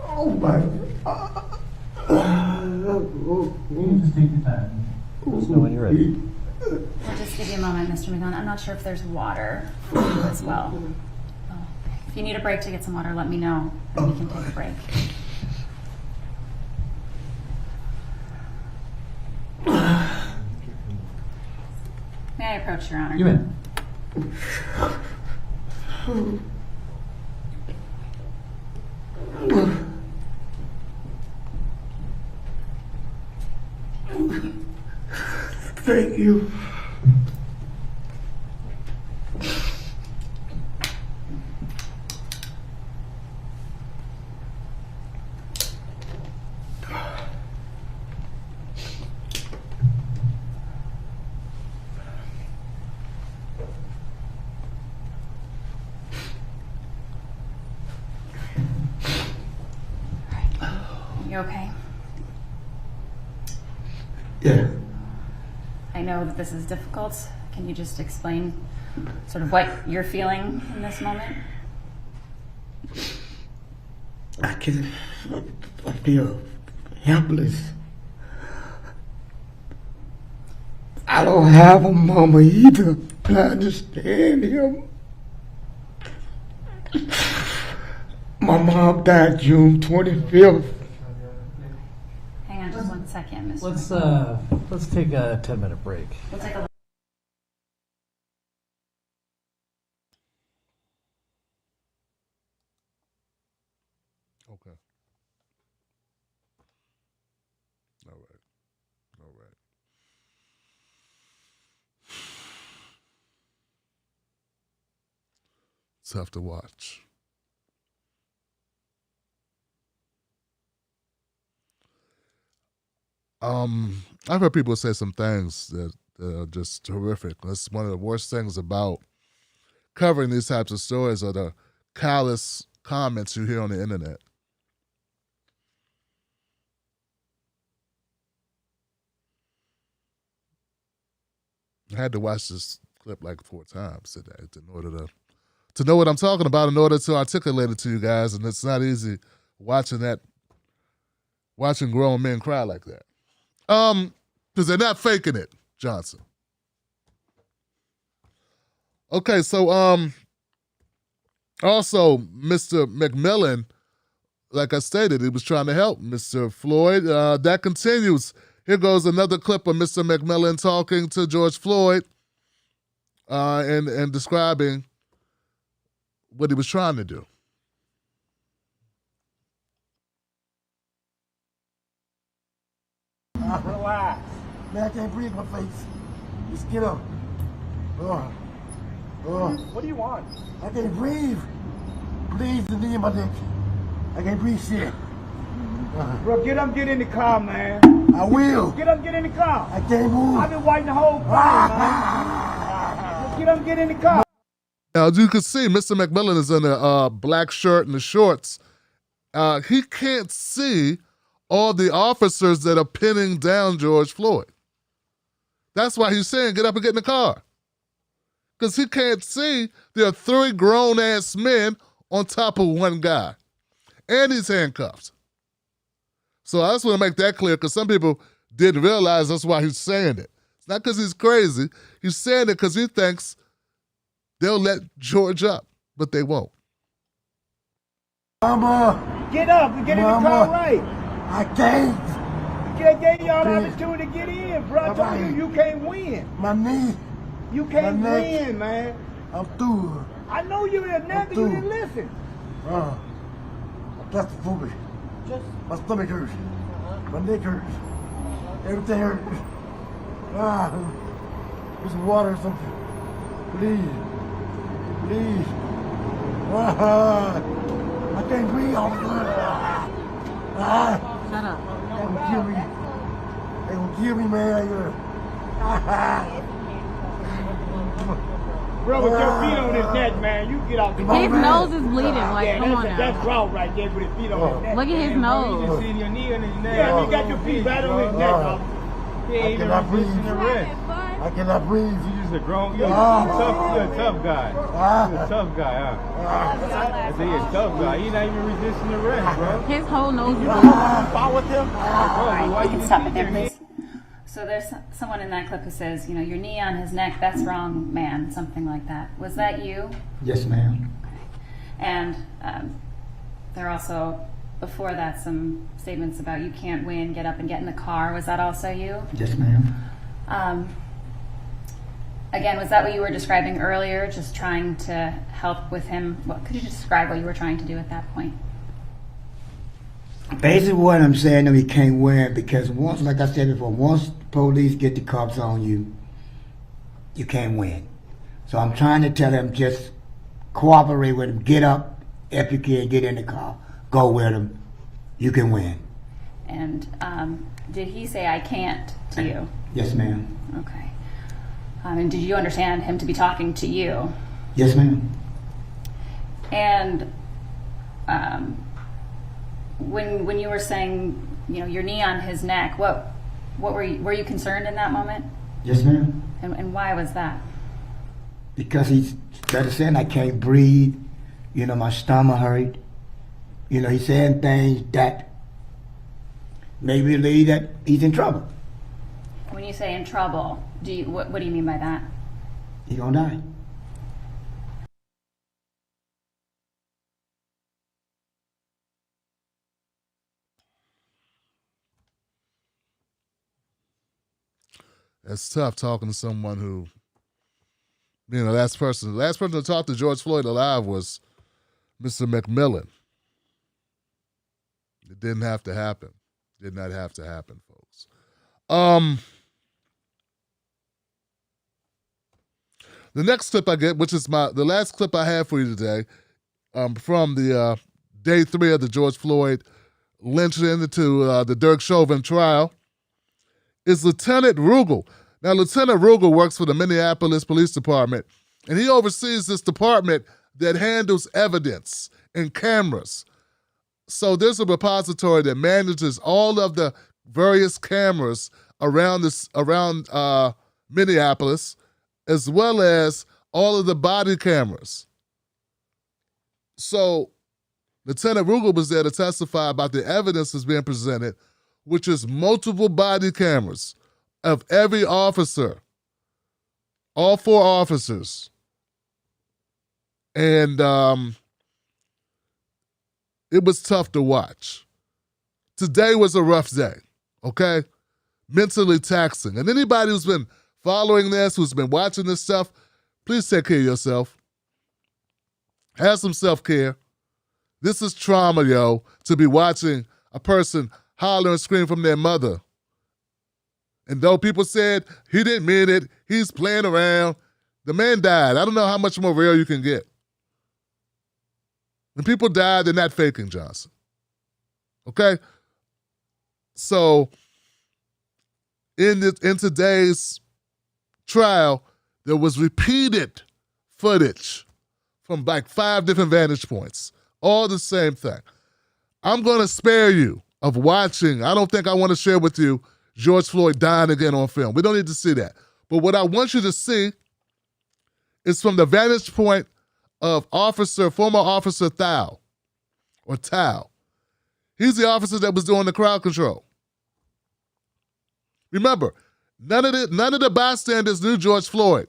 Oh my God. Just take your time. Just know when you're ready. We'll just give you a moment, Mr. Mcmillan. I'm not sure if there's water for you as well. Oh. If you need a break to get some water, let me know, and we can take a break. May I approach, Your Honor? You may. Thank you. You okay? Yeah. I know that this is difficult. Can you just explain sort of what you're feeling in this moment? I feel helpless. I don't have a mama either, but I understand him. My mom died June 25th. Hang on just 1 second, Mr. Let's take a 10-minute break. We'll take a Okay. All right. All right. Tough to watch. I've heard people say some things that are just horrific. That's one of the worst things about covering these types of stories are the callous comments you hear on the internet. I had to watch this clip like 4 times today in order to know what I'm talking about, in order to articulate it to you guys, and it's not easy watching grown men cry like that. Because they're not faking it, Johnson. Okay, so Also, Mr. Mcmillan, like I stated, he was trying to help Mr. Floyd. That continues. Here goes another clip of Mr. Mcmillan talking to George Floyd and describing what he was trying to do. Relax. Man, I can't breathe in my face. Just get up. What do you want? I can't breathe. Please, the knee in my neck. I can't breathe shit. Bro, get up, get in the car, man. I will. Get up, get in the car. I can't move. I've been waiting the whole time, man. Get up, get in the car. Now, as you can see, Mr. Mcmillan is in a black shirt and the shorts. He can't see all the officers that are pinning down George Floyd. That's why he's saying, get up and get in the car. Because he can't see there are 3 grown-ass men on top of one guy. And he's handcuffed. So I just want to make that clear because some people didn't realize that's why he's saying it. It's not because he's crazy. He's saying it because he thinks they'll let George up, but they won't. Mama. Get up and get in the car right. I can't. I gave y'all the opportunity to get in, bro. I told you can't win. My knee. You can't win, man. I'm through. I know you didn't never, you didn't listen. I'm claustrophobic. My stomach hurts. My neck hurts. Everything hurts. Get some water or something. Please. Please. I can't breathe all the time. Shut up. They gonna kill me. They gonna kill me, man. Bro, with your feet on his neck, man, you get off the His nose is bleeding. Like, yeah, come on now. that's wrong right there with his feet on his neck. Look at his You nose. just see your knee on his neck. Yeah, you got your feet right on his neck, dog. He ain't even resisting the rest. I cannot breathe. You just a grown, you're a tough guy. You're a tough guy, huh? I say you're a tough guy. You're not even resisting the rest, bro. His whole nose is bleeding. Fall with him? Bro, You can stop it there, please. So there's someone in that clip who says, your knee on his neck, that's wrong, man, something like that. Was that you? Yes, ma'am. And there are also, before that, some statements about you can't win, get up and get in the car. Was that also you? Yes, ma'am. Again, was that what you were describing earlier, just trying to help with him? Could you describe what you were trying to do at that point? Basically, what I'm saying, we can't win because once, like I said before, once the police get the cops on you, you can't win. So I'm trying to tell him just cooperate with him, get up if you can, get in the car, go with him, you can win. And did he say I can't to you? Yes, ma'am. Okay. And did you understand him to be talking to you? Yes, ma'am. And when you were saying, your knee on his neck, what were you concerned in that moment? Yes, ma'am. And why was that? Because he's started saying I can't breathe, my stomach hurt. He's saying things that maybe lead that he's in trouble. When you say in trouble, what do you mean by that? He's gonna die. It's tough talking to someone who, the last person to talk to George Floyd alive was Mr. Mcmillan. It didn't have to happen. Did not have to happen, folks. The next clip I get, which is the last clip I have for you today, from the day 3 of the George Floyd lynching into the Derek Chauvin trial, is Lieutenant Rugel. Now, Lieutenant Rugel works for the Minneapolis Police Department, and he oversees this department that handles evidence and cameras. So there's a repository that manages all of the various cameras around Minneapolis, as well as all of the body cameras. So Lieutenant Rugel was there to testify about the evidence that's being presented, which is multiple body cameras of every officer, all 4 officers. And it was tough to watch. Today was a rough day, okay? Mentally taxing. And anybody who's been following this, who's been watching this stuff, please take care of yourself. Have some self-care. This is trauma, yo, to be watching a person holler and scream from their mother. And though people said he didn't mean it, he's playing around, the man died. I don't know how much more real you can get. When people die, they're not faking, Johnson. Okay? So, in today's trial, there was repeated footage from like 5 different vantage points. All the same thing. I'm going to spare you of watching. I don't think I want to share with you George Floyd dying again on film. We don't need to see that. But what I want you to see is from the vantage point of former Officer Thao. He's the officer that was doing the crowd control. Remember, none of the bystanders knew George Floyd.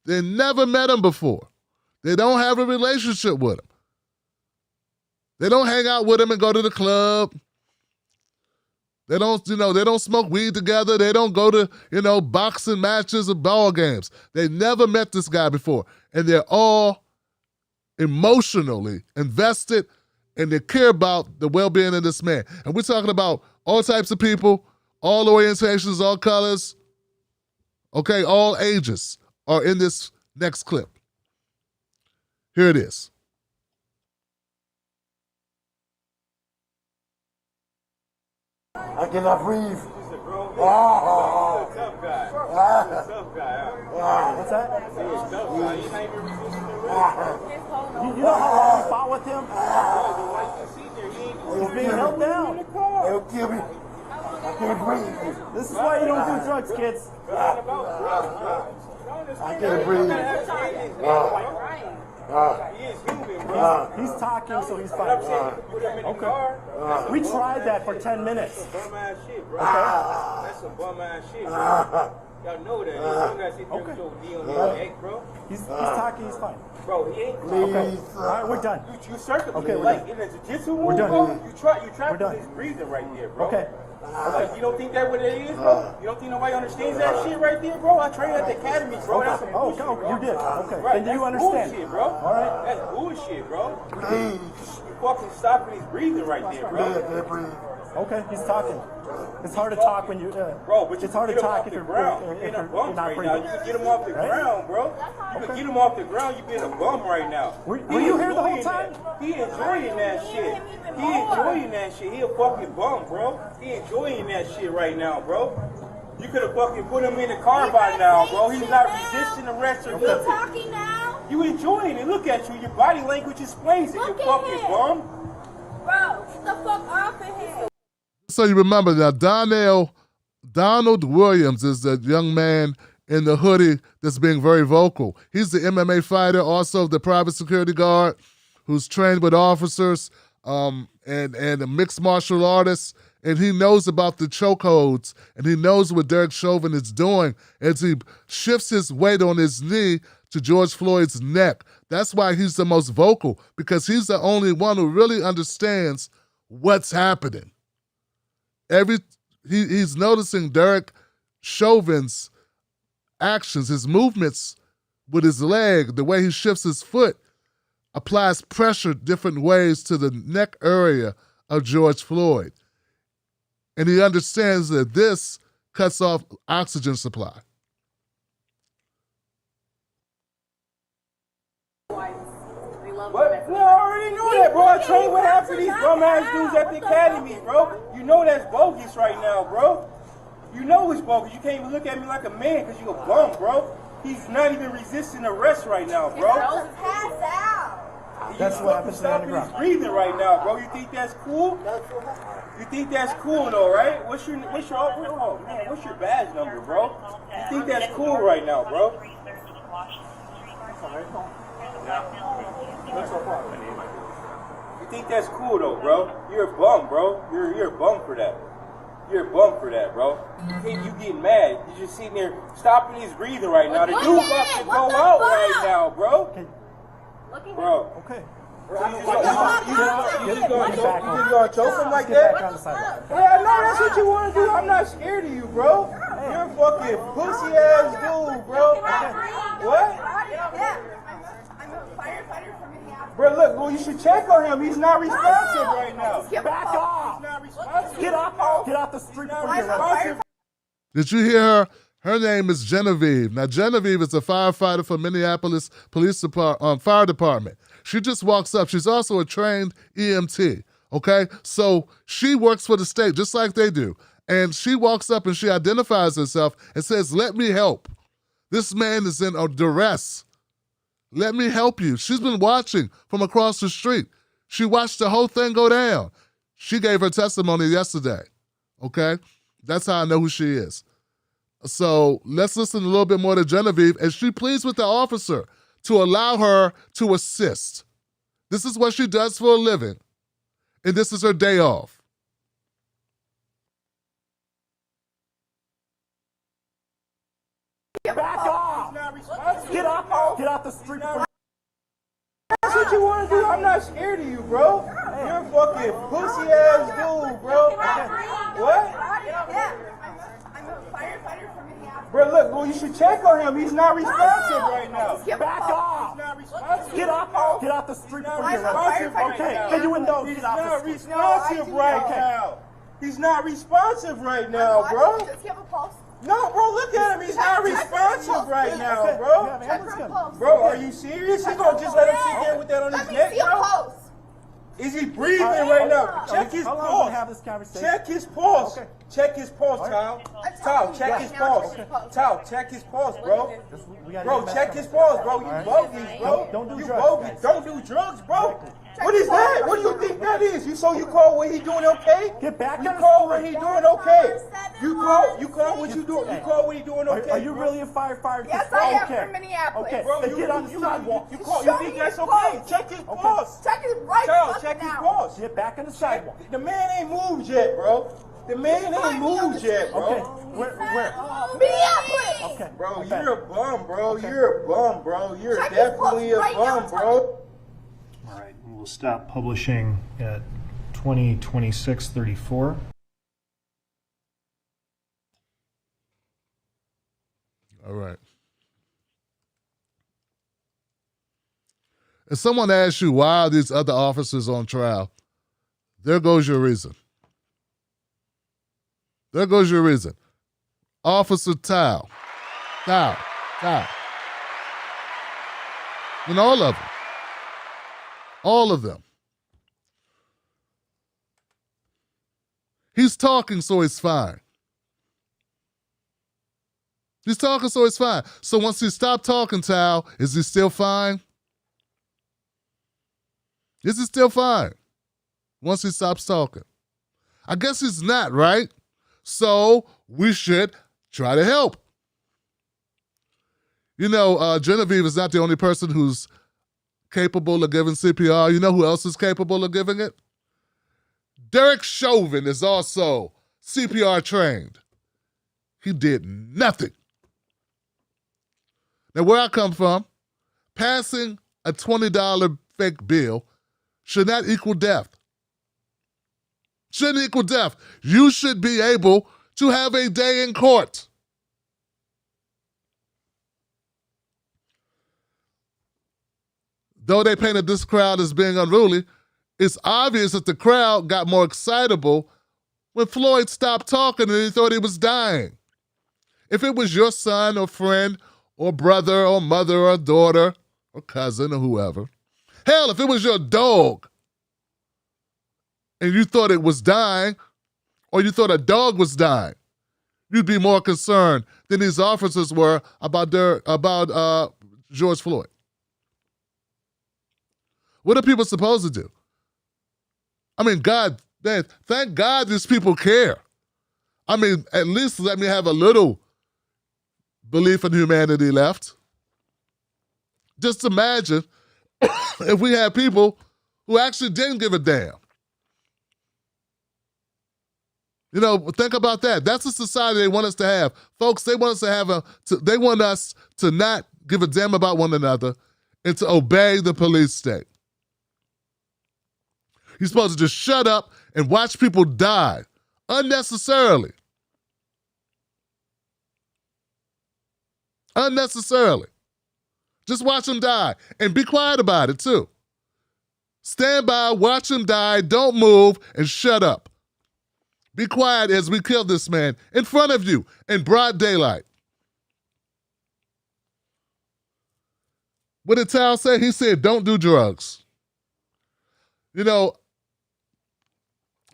They never met him before. They don't have a relationship with him. They don't hang out with him and go to the club. They don't smoke weed together. They don't go to, boxing matches or ball games. They never met this guy before. And they're all emotionally invested and they care about the well-being of this man. And we're talking about all types of people, all orientations, all colors, okay, all ages are in this next clip. Here it is. I cannot breathe. Tough guy. Tough guy. What's that? Tough guy. He's not even resisting the You know how long you fought with him? He's being held down. It'll kill me. I can't breathe. This is why you don't do drugs, kids. I can't breathe. He is human, bro. He's talking, so he's fine. Put him in the car. We tried that for 10 minutes. Bum ass shit, bro. That's some bum ass shit, bro. Y'all know that. You don't gotta sit there with your knee on your neck, bro. He's talking, he's fine. Bro, he ain't. Okay. All right, we're done. You circled Okay, me we're like done. in a jiu-jitsu move, We're done. bro. You try We're to done. put his breathing right there, bro. Okay. Like, you don't think that what it is, bro? You don't think nobody understands that shit right there, bro? I trained at the academy, bro. That's some bullshit, bro. You did. Okay. Right, Then do you that's understand? bullshit, bro. All right. That's bullshit, bro. You fucking stopping his breathing right there, bro. Okay, he's talking. It's hard to talk when you. Bro, but you it's hard can to get him talk off if the you're ground. if You're in a you're bump not right breathing. now. You can get him off the Right? ground, bro. You can get him off the ground. You being a bum right now. Were you here the whole enjoying time? that. He enjoying that shit. He enjoying that shit. He a fucking bum, bro. He enjoying that shit right now, bro. You could have fucking put him in the car by now, bro. He's not resisting arrest or nothing. Talking now? You enjoying it. Look at you. Your body language explains it, you Look at fucking him. bum. Bro, get the fuck off of him. So you remember that Donald Williams is the young man in the hoodie that's being very vocal. He's the MMA fighter, also the private security guard who's trained with officers and a mixed martial artist. And he knows about the chokeholds, and he knows what Derek Chauvin is doing as he shifts his weight on his knee to George Floyd's neck. That's why he's the most vocal, because he's the only one who really understands what's happening. He's noticing Derek Chauvin's actions, his movements with his leg, the way he shifts his foot, applies pressure different ways to the neck area of George Floyd. And he understands that this cuts off oxygen supply. But, I already know that, bro. I trained with half of these bum ass dudes at the academy, bro. You know that's bogus right now, bro. You know it's bogus. You can't even look at me like a man because you a bum, bro. He's not even resisting arrest right now, bro. That's what happens to the underground. He's breathing right now, bro. You think that's cool? You think that's cool, though, right? What's your badge number, bro? You think that's cool right now, bro? You think that's cool, though, bro? You're a bum, bro. You're a bum for that. You're a bum for that, bro. You getting mad. You're just sitting there stopping his breathing right now. The dude about to go out right now, bro. Bro. Okay. You just gonna choke him like that? Yeah, I know that's what you want to do. I'm not scared of you, bro. You're a fucking pussy ass dude, bro. What? I'm a firefighter from Minneapolis. Bro, look, well, you should check on him. He's not responsive right now. Back off. He's not responsive. Get off the street before you Responsive. Did you hear her? Her name is Genevieve. Now, Genevieve is a firefighter for Minneapolis Fire Department. She just walks up. She's also a trained EMT, okay? So she works for the state just like they do. And she walks up and she identifies herself and says, let me help. This man is in a duress. Let me help you. She's been watching from across the street. She watched the whole thing go down. She gave her testimony yesterday, okay? That's how I know who she is. So let's listen a little bit more to Genevieve, and she pleads with the officer to allow her to assist. This is what she does for a living, and this is her day off. back off. Get off the street before That's what you want to do. I'm not scared of you, bro. You're a fucking pussy ass dude, bro. What? I'm a firefighter from Minneapolis. Bro, look, well, you should check on him. He's not responsive right now. back off. He's not responsive. Get off the street before you responsive right Okay, now. can you indulge? He's Get off not the street. responsive right now. He's not responsive right now, bro. Does he have a pulse? No, bro, look at him. He's not responsive right now, Okay, bro. yeah, man, let's go. Bro, are you serious? You gonna just let him sit there with that on his Let me neck, see a bro? pulse. Is he breathing right now? Check his How long will we have pulse. this conversation? Check his pulse. Okay. Check his pulse, Tal. Tal, check his pulse. Tal, check his pulse, bro. We gotta Bro, get back check on his the pulse, track. bro. You All right? bogus, bro. Don't do You drugs, bogus. guys. Don't do drugs, bro. What is that? What do you think that is? You call when he doing okay? Get back You on the call when street. he doing okay? You call what you doing? You call when he doing okay? Are you bro? really a firefighter? Yes, I am Okay. from Minneapolis. Okay, Bro, then get on the sidewalk. You call. Show You me think that's his okay? pulse. Check his pulse. Check his right Tal, fucking check his now. pulse. Get back on the sidewalk. The man ain't moved yet, bro. The man ain't moved yet, bro. Okay, where? Minneapolis. Okay. Bro, I bet. you're a bum, bro. You're a bum, bro. You're Check his definitely a pulse right now, bum, tell bro. All right, we'll stop publishing at 2026:34. All right. If someone asks you why are these other officers on trial, there goes your reason. There goes your reason. Officer Tao. And all of them. All of them. He's talking, so he's fine. He's talking, so he's fine. So once he stopped talking, Tao, is he still fine? Is he still fine? Once he stops talking. I guess he's not, right? So we should try to help. You know, Genevieve is not the only person who's capable of giving CPR. You know who else is capable of giving it? Derek Chauvin is also CPR trained. He did nothing. Now, where I come from, passing a $20 fake bill should not equal death. Shouldn't equal death. You should be able to have a day in court. Though they painted this crowd as being unruly, it's obvious that the crowd got more excitable when Floyd stopped talking and he thought he was dying. If it was your son or friend or brother or mother or daughter or cousin or whoever, hell, if it was your dog and you thought it was dying or you thought a dog was dying, you'd be more concerned than these officers were about George Floyd. What are people supposed to do? I mean, God, man, thank God these people care. I mean, at least let me have a little belief in humanity left. Just imagine if we had people who actually didn't give a damn. You know, think about that. That's the society they want us to have. Folks, they want us to have they want us to not give a damn about one another and to obey the police state. He's supposed to just shut up and watch people die unnecessarily. Unnecessarily. Just watch them die and be quiet about it too. Stand by, watch them die, don't move, and shut up. Be quiet as we kill this man in front of you in broad daylight. What did Tal say? He said, don't do drugs. You know,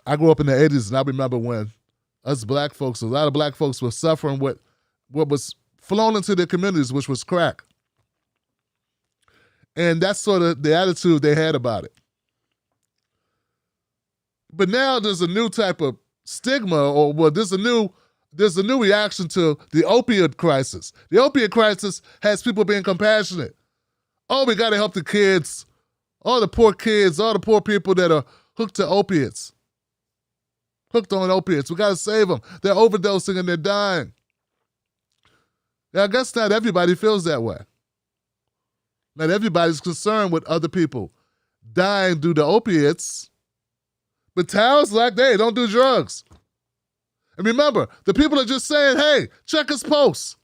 I grew up in the 80s, and I remember when us black folks, a lot of black folks were suffering what was flown into their communities, which was crack. And that's sort of the attitude they had about it. But now there's a new type of stigma, or well, there's a new reaction to the opioid crisis. The opioid crisis has people being compassionate. Oh, we got to help the kids, all the poor kids, all the poor people that are hooked to opiates. Hooked on opiates. We got to save them. They're overdosing and they're dying. Now, I guess not everybody feels that way. Not everybody's concerned with other people dying due to opiates. But Tal's like, hey, don't do drugs. And remember, the people are just saying, hey, check his posts.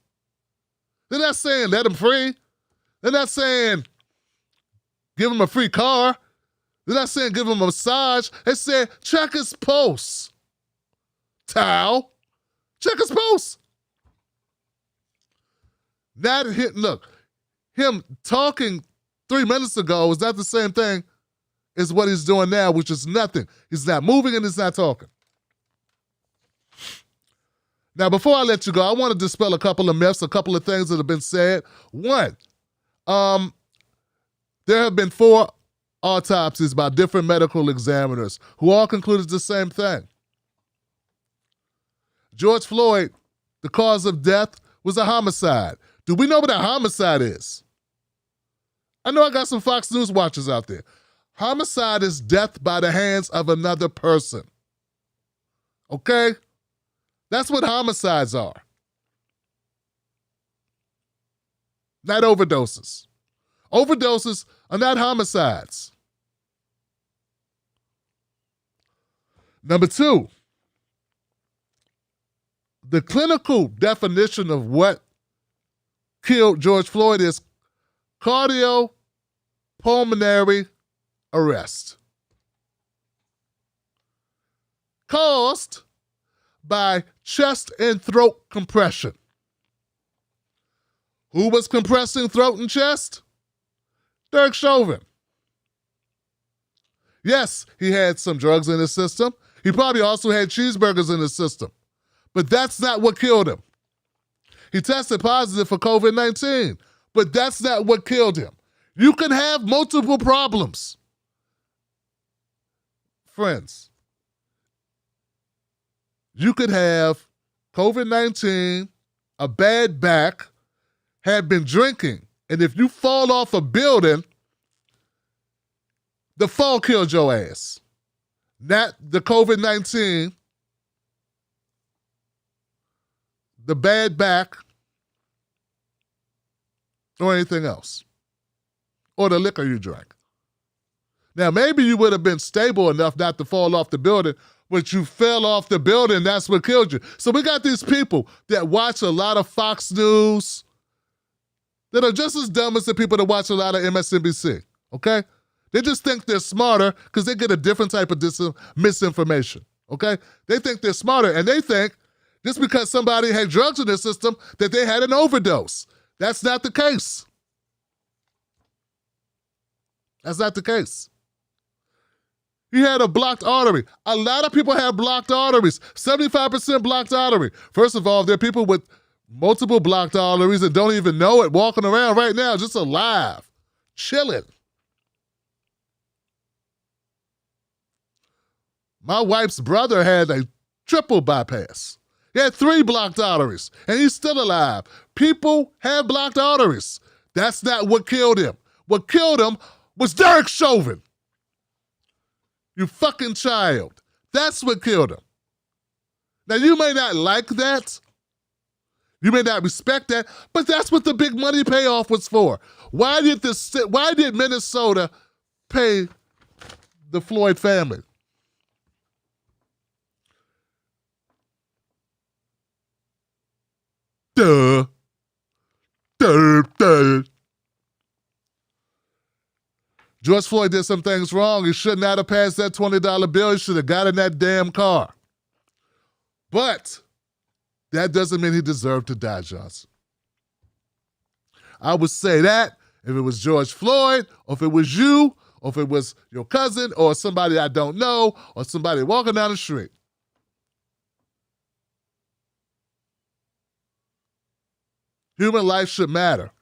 They're not saying let him free. They're not saying give him a free car. They're not saying give him a massage. They said check his posts. Tal, check his posts. Look, him talking 3 minutes ago is not the same thing as what he's doing now, which is nothing. He's not moving and he's not talking. Now, before I let you go, I want to dispel a couple of myths, a couple of things that have been said. One, there have been 4 autopsies by different medical examiners who all concluded the same thing. George Floyd, the cause of death was a homicide. Do we know what a homicide is? I know I got some Fox News watchers out there. Homicide is death by the hands of another person. Okay? That's what homicides are. Not overdoses. Overdoses are not homicides. Number 2, the clinical definition of what killed George Floyd is cardiopulmonary arrest caused by chest and throat compression. Who was compressing throat and chest? Derek Chauvin. Yes, he had some drugs in his system. He probably also had cheeseburgers in his system. But that's not what killed him. He tested positive for COVID-19, but that's not what killed him. You can have multiple problems. Friends, you could have COVID-19, a bad back, had been drinking, and if you fall off a building, the fall killed your ass. Not the COVID-19, the bad back, or anything else, or the liquor you drank. Now, maybe you would have been stable enough not to fall off the building, but you fell off the building, that's what killed you. So we got these people that watch a lot of Fox News that are just as dumb as the people that watch a lot of MSNBC, okay? They just think they're smarter because they get a different type of misinformation, okay? They think they're smarter, and they think just because somebody had drugs in their system that they had an overdose. That's not the case. That's not the case. He had a blocked artery. A lot of people have blocked arteries. 75% blocked artery. First of all, there are people with multiple blocked arteries that don't even know it, walking around right now just alive, chilling. My wife's brother had a triple bypass. He had 3 blocked arteries, and he's still alive. People have blocked arteries. That's not what killed him. What killed him was Derek Chauvin. You fucking child. That's what killed him. Now, you may not like that. You may not respect that, but that's what the big money payoff was for. Why did Minnesota pay the Floyd family. Duh. George Floyd did some things wrong. He should not have passed that $20 bill. He should have got in that damn car. But that doesn't mean he deserved to die, Johnson. I would say that if it was George Floyd, or if it was you, or if it was your cousin, or somebody I don't know, or somebody walking down the street. Human life should matter.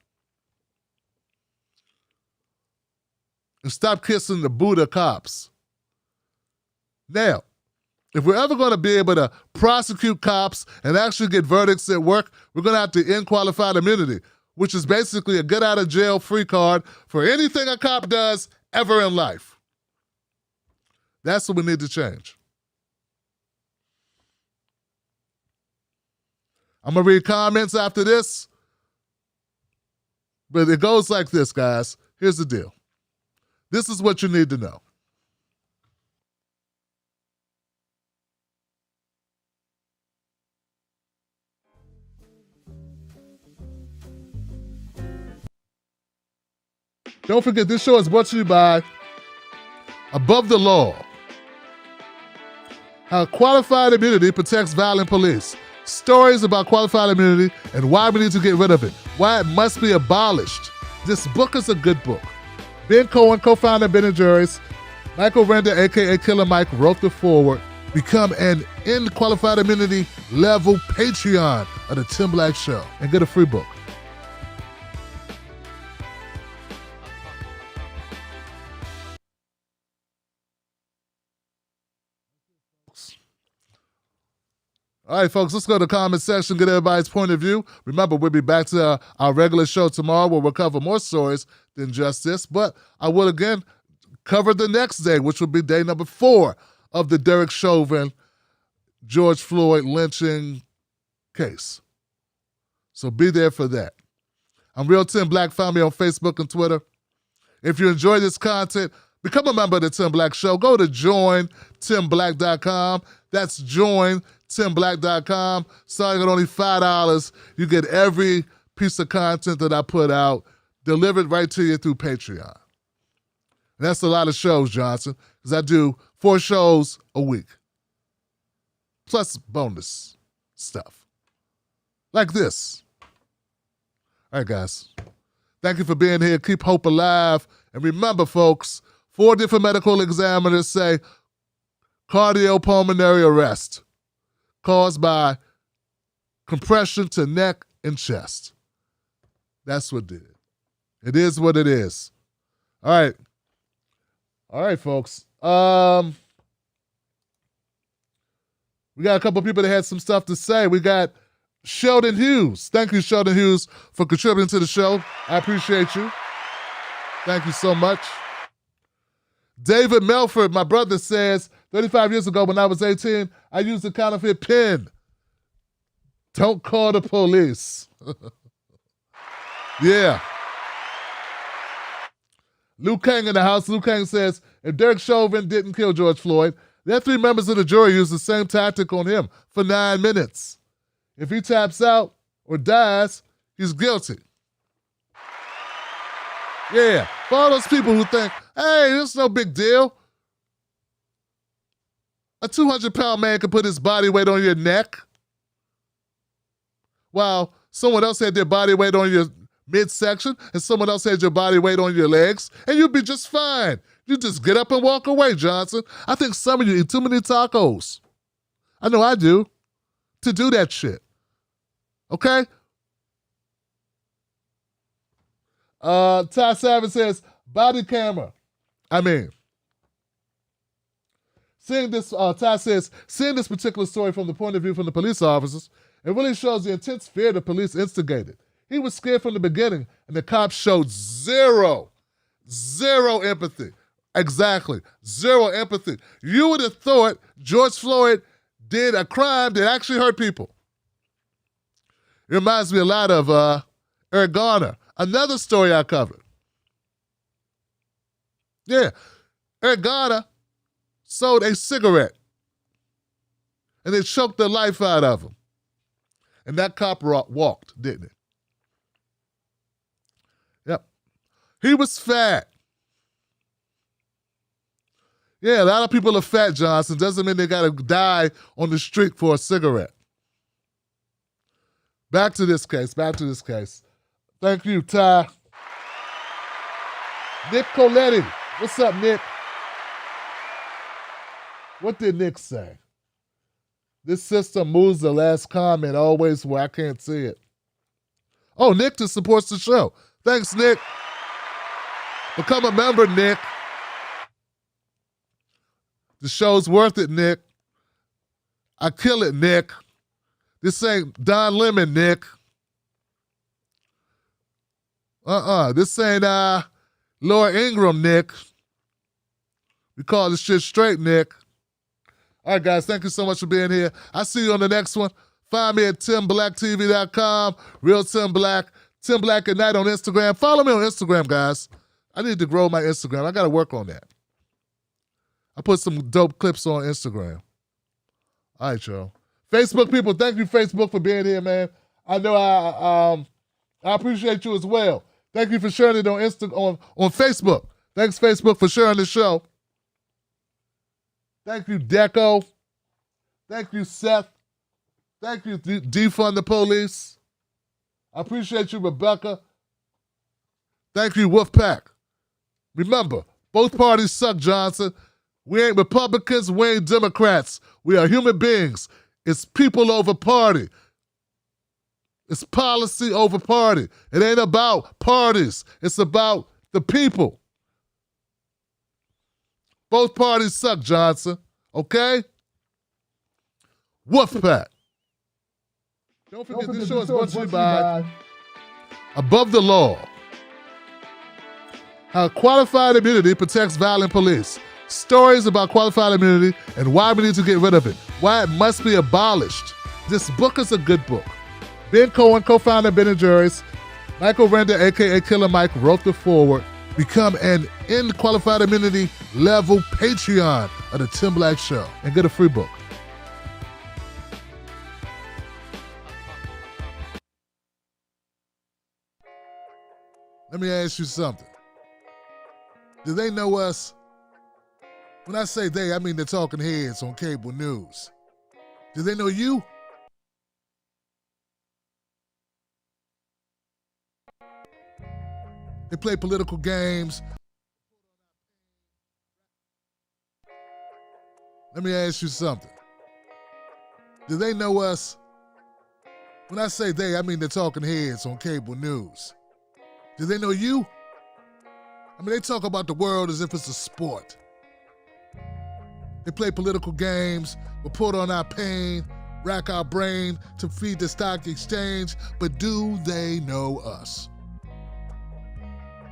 And stop kissing the Buddha cops. Now, if we're ever going to be able to prosecute cops and actually get verdicts at work, we're going to have to end qualified immunity, which is basically a get out of jail free card for anything a cop does ever in life. That's what we need to change. I'm going to read comments after this, but it goes like this, guys. Here's the deal. This is what you need to know. Don't forget, this show is brought to you by Above the Law. How qualified immunity protects violent police. Stories about qualified immunity and why we need to get rid of it. Why it must be abolished. This book is a good book. Ben Cohen, co-founder of Ben & Jerry's, Michael Render, a.k.a. Killer Mike, wrote the foreword. Become an End Qualified Immunity level Patreon of The Tim Black Show and get a free book. All right, folks, let's go to the comment section, get everybody's point of view. Remember, we'll be back to our regular show tomorrow where we'll cover more stories than just this. But I will, again, cover the next day, which will be day number 4 of the Derek Chauvin, George Floyd lynching case. So be there for that. I'm Real Tim Black. Find me on Facebook and Twitter. If you enjoy this content, become a member of the Tim Black Show. Go to jointimblack.com. That's jointimblack.com. Starting at only $5, you get every piece of content that I put out delivered right to you through Patreon. And that's a lot of shows, Johnson, because I do 4 shows a week. Plus bonus stuff. Like this. All right, guys. Thank you for being here. Keep hope alive. And remember, folks, 4 different medical examiners say cardiopulmonary arrest caused by compression to neck and chest. That's what did it. It is what it is. All right. All right, folks. We got a couple people that had some stuff to say. We got Sheldon Hughes. Thank you, Sheldon Hughes, for contributing to the show. I appreciate you. Thank you so much. David Melford, my brother, says, 35 years ago when I was 18, I used a counterfeit pen. Don't call the police. Yeah. Luke Kang in the house. Luke Kang says, if Derek Chauvin didn't kill George Floyd, then 3 members of the jury used the same tactic on him for 9 minutes. If he taps out or dies, he's guilty. Yeah. For all those people who think, hey, it's no big deal. A 200-pound man can put his body weight on your neck while someone else had their body weight on your midsection and someone else had your body weight on your legs, and you'd be just fine. You just get up and walk away, Johnson. I think some of you eat too many tacos. I know I do. To do that shit. Okay? Ty Savage says, body camera. Seeing this, Ty says, seeing this particular story from the point of view from the police officers, it really shows the intense fear the police instigated. He was scared from the beginning, and the cops showed zero empathy. Exactly, 0 empathy. You would have thought George Floyd did a crime that actually hurt people. It reminds me a lot of Eric Garner, another story I covered. Yeah, Eric Garner sold a cigarette. And they choked the life out of him. And that cop walked, didn't it? Yep. He was fat. Yeah, a lot of people are fat, Johnson. Doesn't mean they got to die on the street for a cigarette. Back to this case. Thank you, Ty. Nick Coletti. What's up, Nick? What did Nick say? This system moves the last comment always where I can't see it. Oh, Nick just supports the show. Thanks, Nick. Become a member, Nick. The show's worth it, Nick. I kill it, Nick. This ain't Don Lemon, Nick. This ain't Laura Ingraham, Nick. We call this shit straight, Nick. All right, guys, thank you so much for being here. I'll see you on the next one. Find me at TimBlackTV.com, Real Tim Black, Tim Black at Night on Instagram. Follow me on Instagram, guys. I need to grow my Instagram. I got to work on that. I put some dope clips on Instagram. All right, y'all. Facebook people, thank you, Facebook, for being here, man. I know I appreciate you as well. Thank you for sharing it on on Facebook. Thanks, Facebook, for sharing the show. Thank you, Deco. Thank you, Seth. Thank you, Defund the Police. I appreciate you, Rebecca. Thank you, Wolfpack. Remember, both parties suck, Johnson. We ain't Republicans, we ain't Democrats. We are human beings. It's people over party. It's policy over party. It ain't about parties. It's about the people. Both parties suck, Johnson. Okay? Wolfpack. Don't forget, this show is brought to you by Above the Law. How qualified immunity protects violent police. Stories about qualified immunity and why we need to get rid of it. Why it must be abolished. This book is a good book. Ben Cohen, co-founder of Ben & Jerry's, Michael Render, a.k.a. Killer Mike, wrote the foreword. Become an qualified immunity level Patreon of the Tim Black Show and get a free book. Let me ask you something. Do they know us? When I say they, I mean the talking heads on cable news. Do they know you? They play political games. Let me ask you something. Do they know us? When I say they, I mean the talking heads on cable news. Do they know you? I mean, they talk about the world as if it's a sport. They play political games, report on our pain, rack our brain to feed the stock exchange, but do they know us?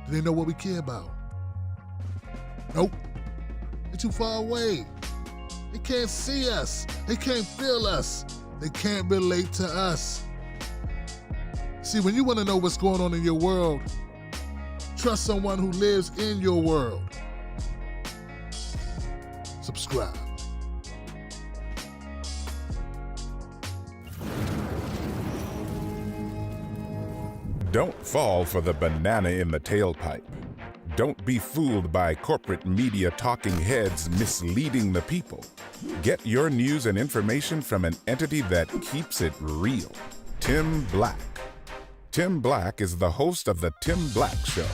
Do they know what we care about? Nope. They're too far away. They can't see us. They can't feel us. They can't relate to us. See, when you want to know what's going on in your world, trust someone who lives in your world. Subscribe. Don't fall for the banana in the tailpipe. Don't be fooled by corporate media talking heads misleading the people. Get your news and information from an entity that keeps it real. Tim Black. Tim Black is the host of The Tim Black Show.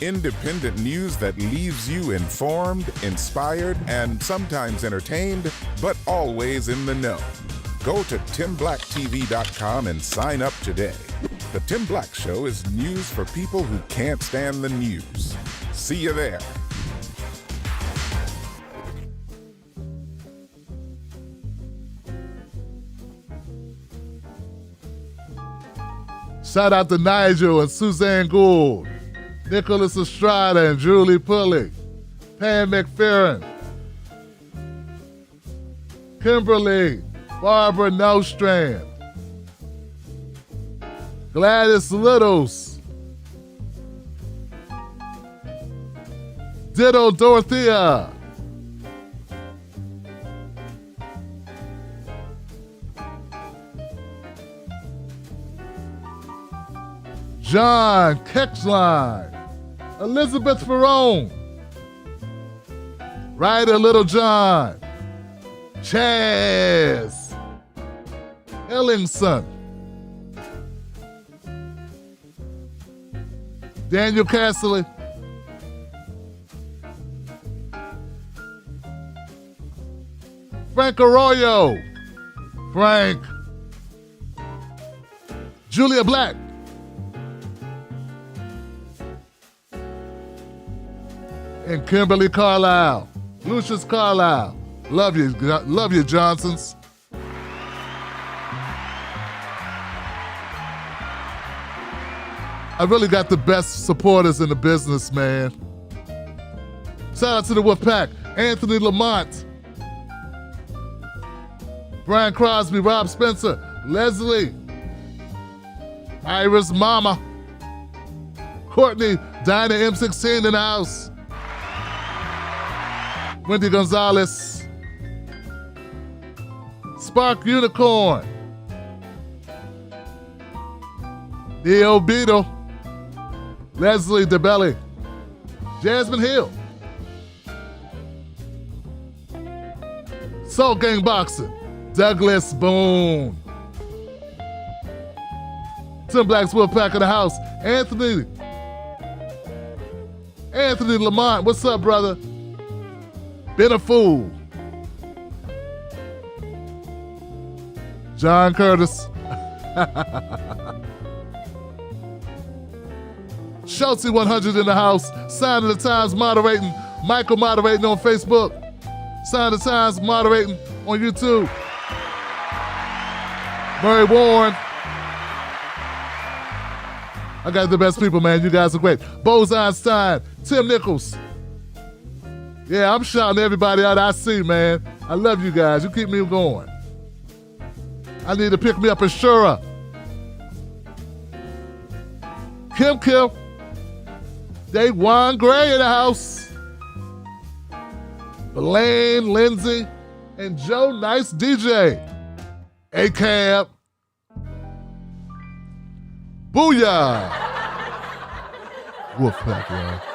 Independent news that leaves you informed, inspired, and sometimes entertained, but always in the know. Go to TimBlackTV.com and sign up today. The Tim Black Show is news for people who can't stand the news. See you there. Shout out to Nigel and Suzanne Gould, Nicholas Estrada and Julie Pulley, Pam McFerrin, Kimberly, Barbara Nostrand, Gladys Littles, Ditto Dorothea, John Ketchline, Elizabeth Ferrone, Ryder Little John, Chaz Ellingson, Daniel Castley, Frank Arroyo, Frank, Julia Black, and Kimberly Carlisle, Lucius Carlisle. Love you, Johnsons. I really got the best supporters in the business, man. Shout out to the Wolfpack, Anthony Lamont, Brian Crosby, Rob Spencer, Leslie, Iris Mama, Courtney, Dinah M16 in the house, Wendy Gonzalez, Spark Unicorn, Neo Beetle, Leslie DeBelly, Jasmine Hill, Soul Gang Boxing, Douglas Boone, Tim Black's Wolfpack in the house, Anthony Lamont, what's up, brother? Been a fool. John Curtis. Schultzy 100 in the house. Sign of the Times moderating. Michael moderating on Facebook. Sign of the Times moderating on YouTube. Murray Warren. I got the best people, man. You guys are great. Bose Einstein. Tim Nichols. Yeah, I'm shouting everybody out I see, man. I love you guys. You keep me going. I need to pick me up a Shura. Kim. Daquan Gray in the house. Blaine, Lindsay, and Joe Nice DJ. A-Cab. Booyah. Wolfpack, y'all.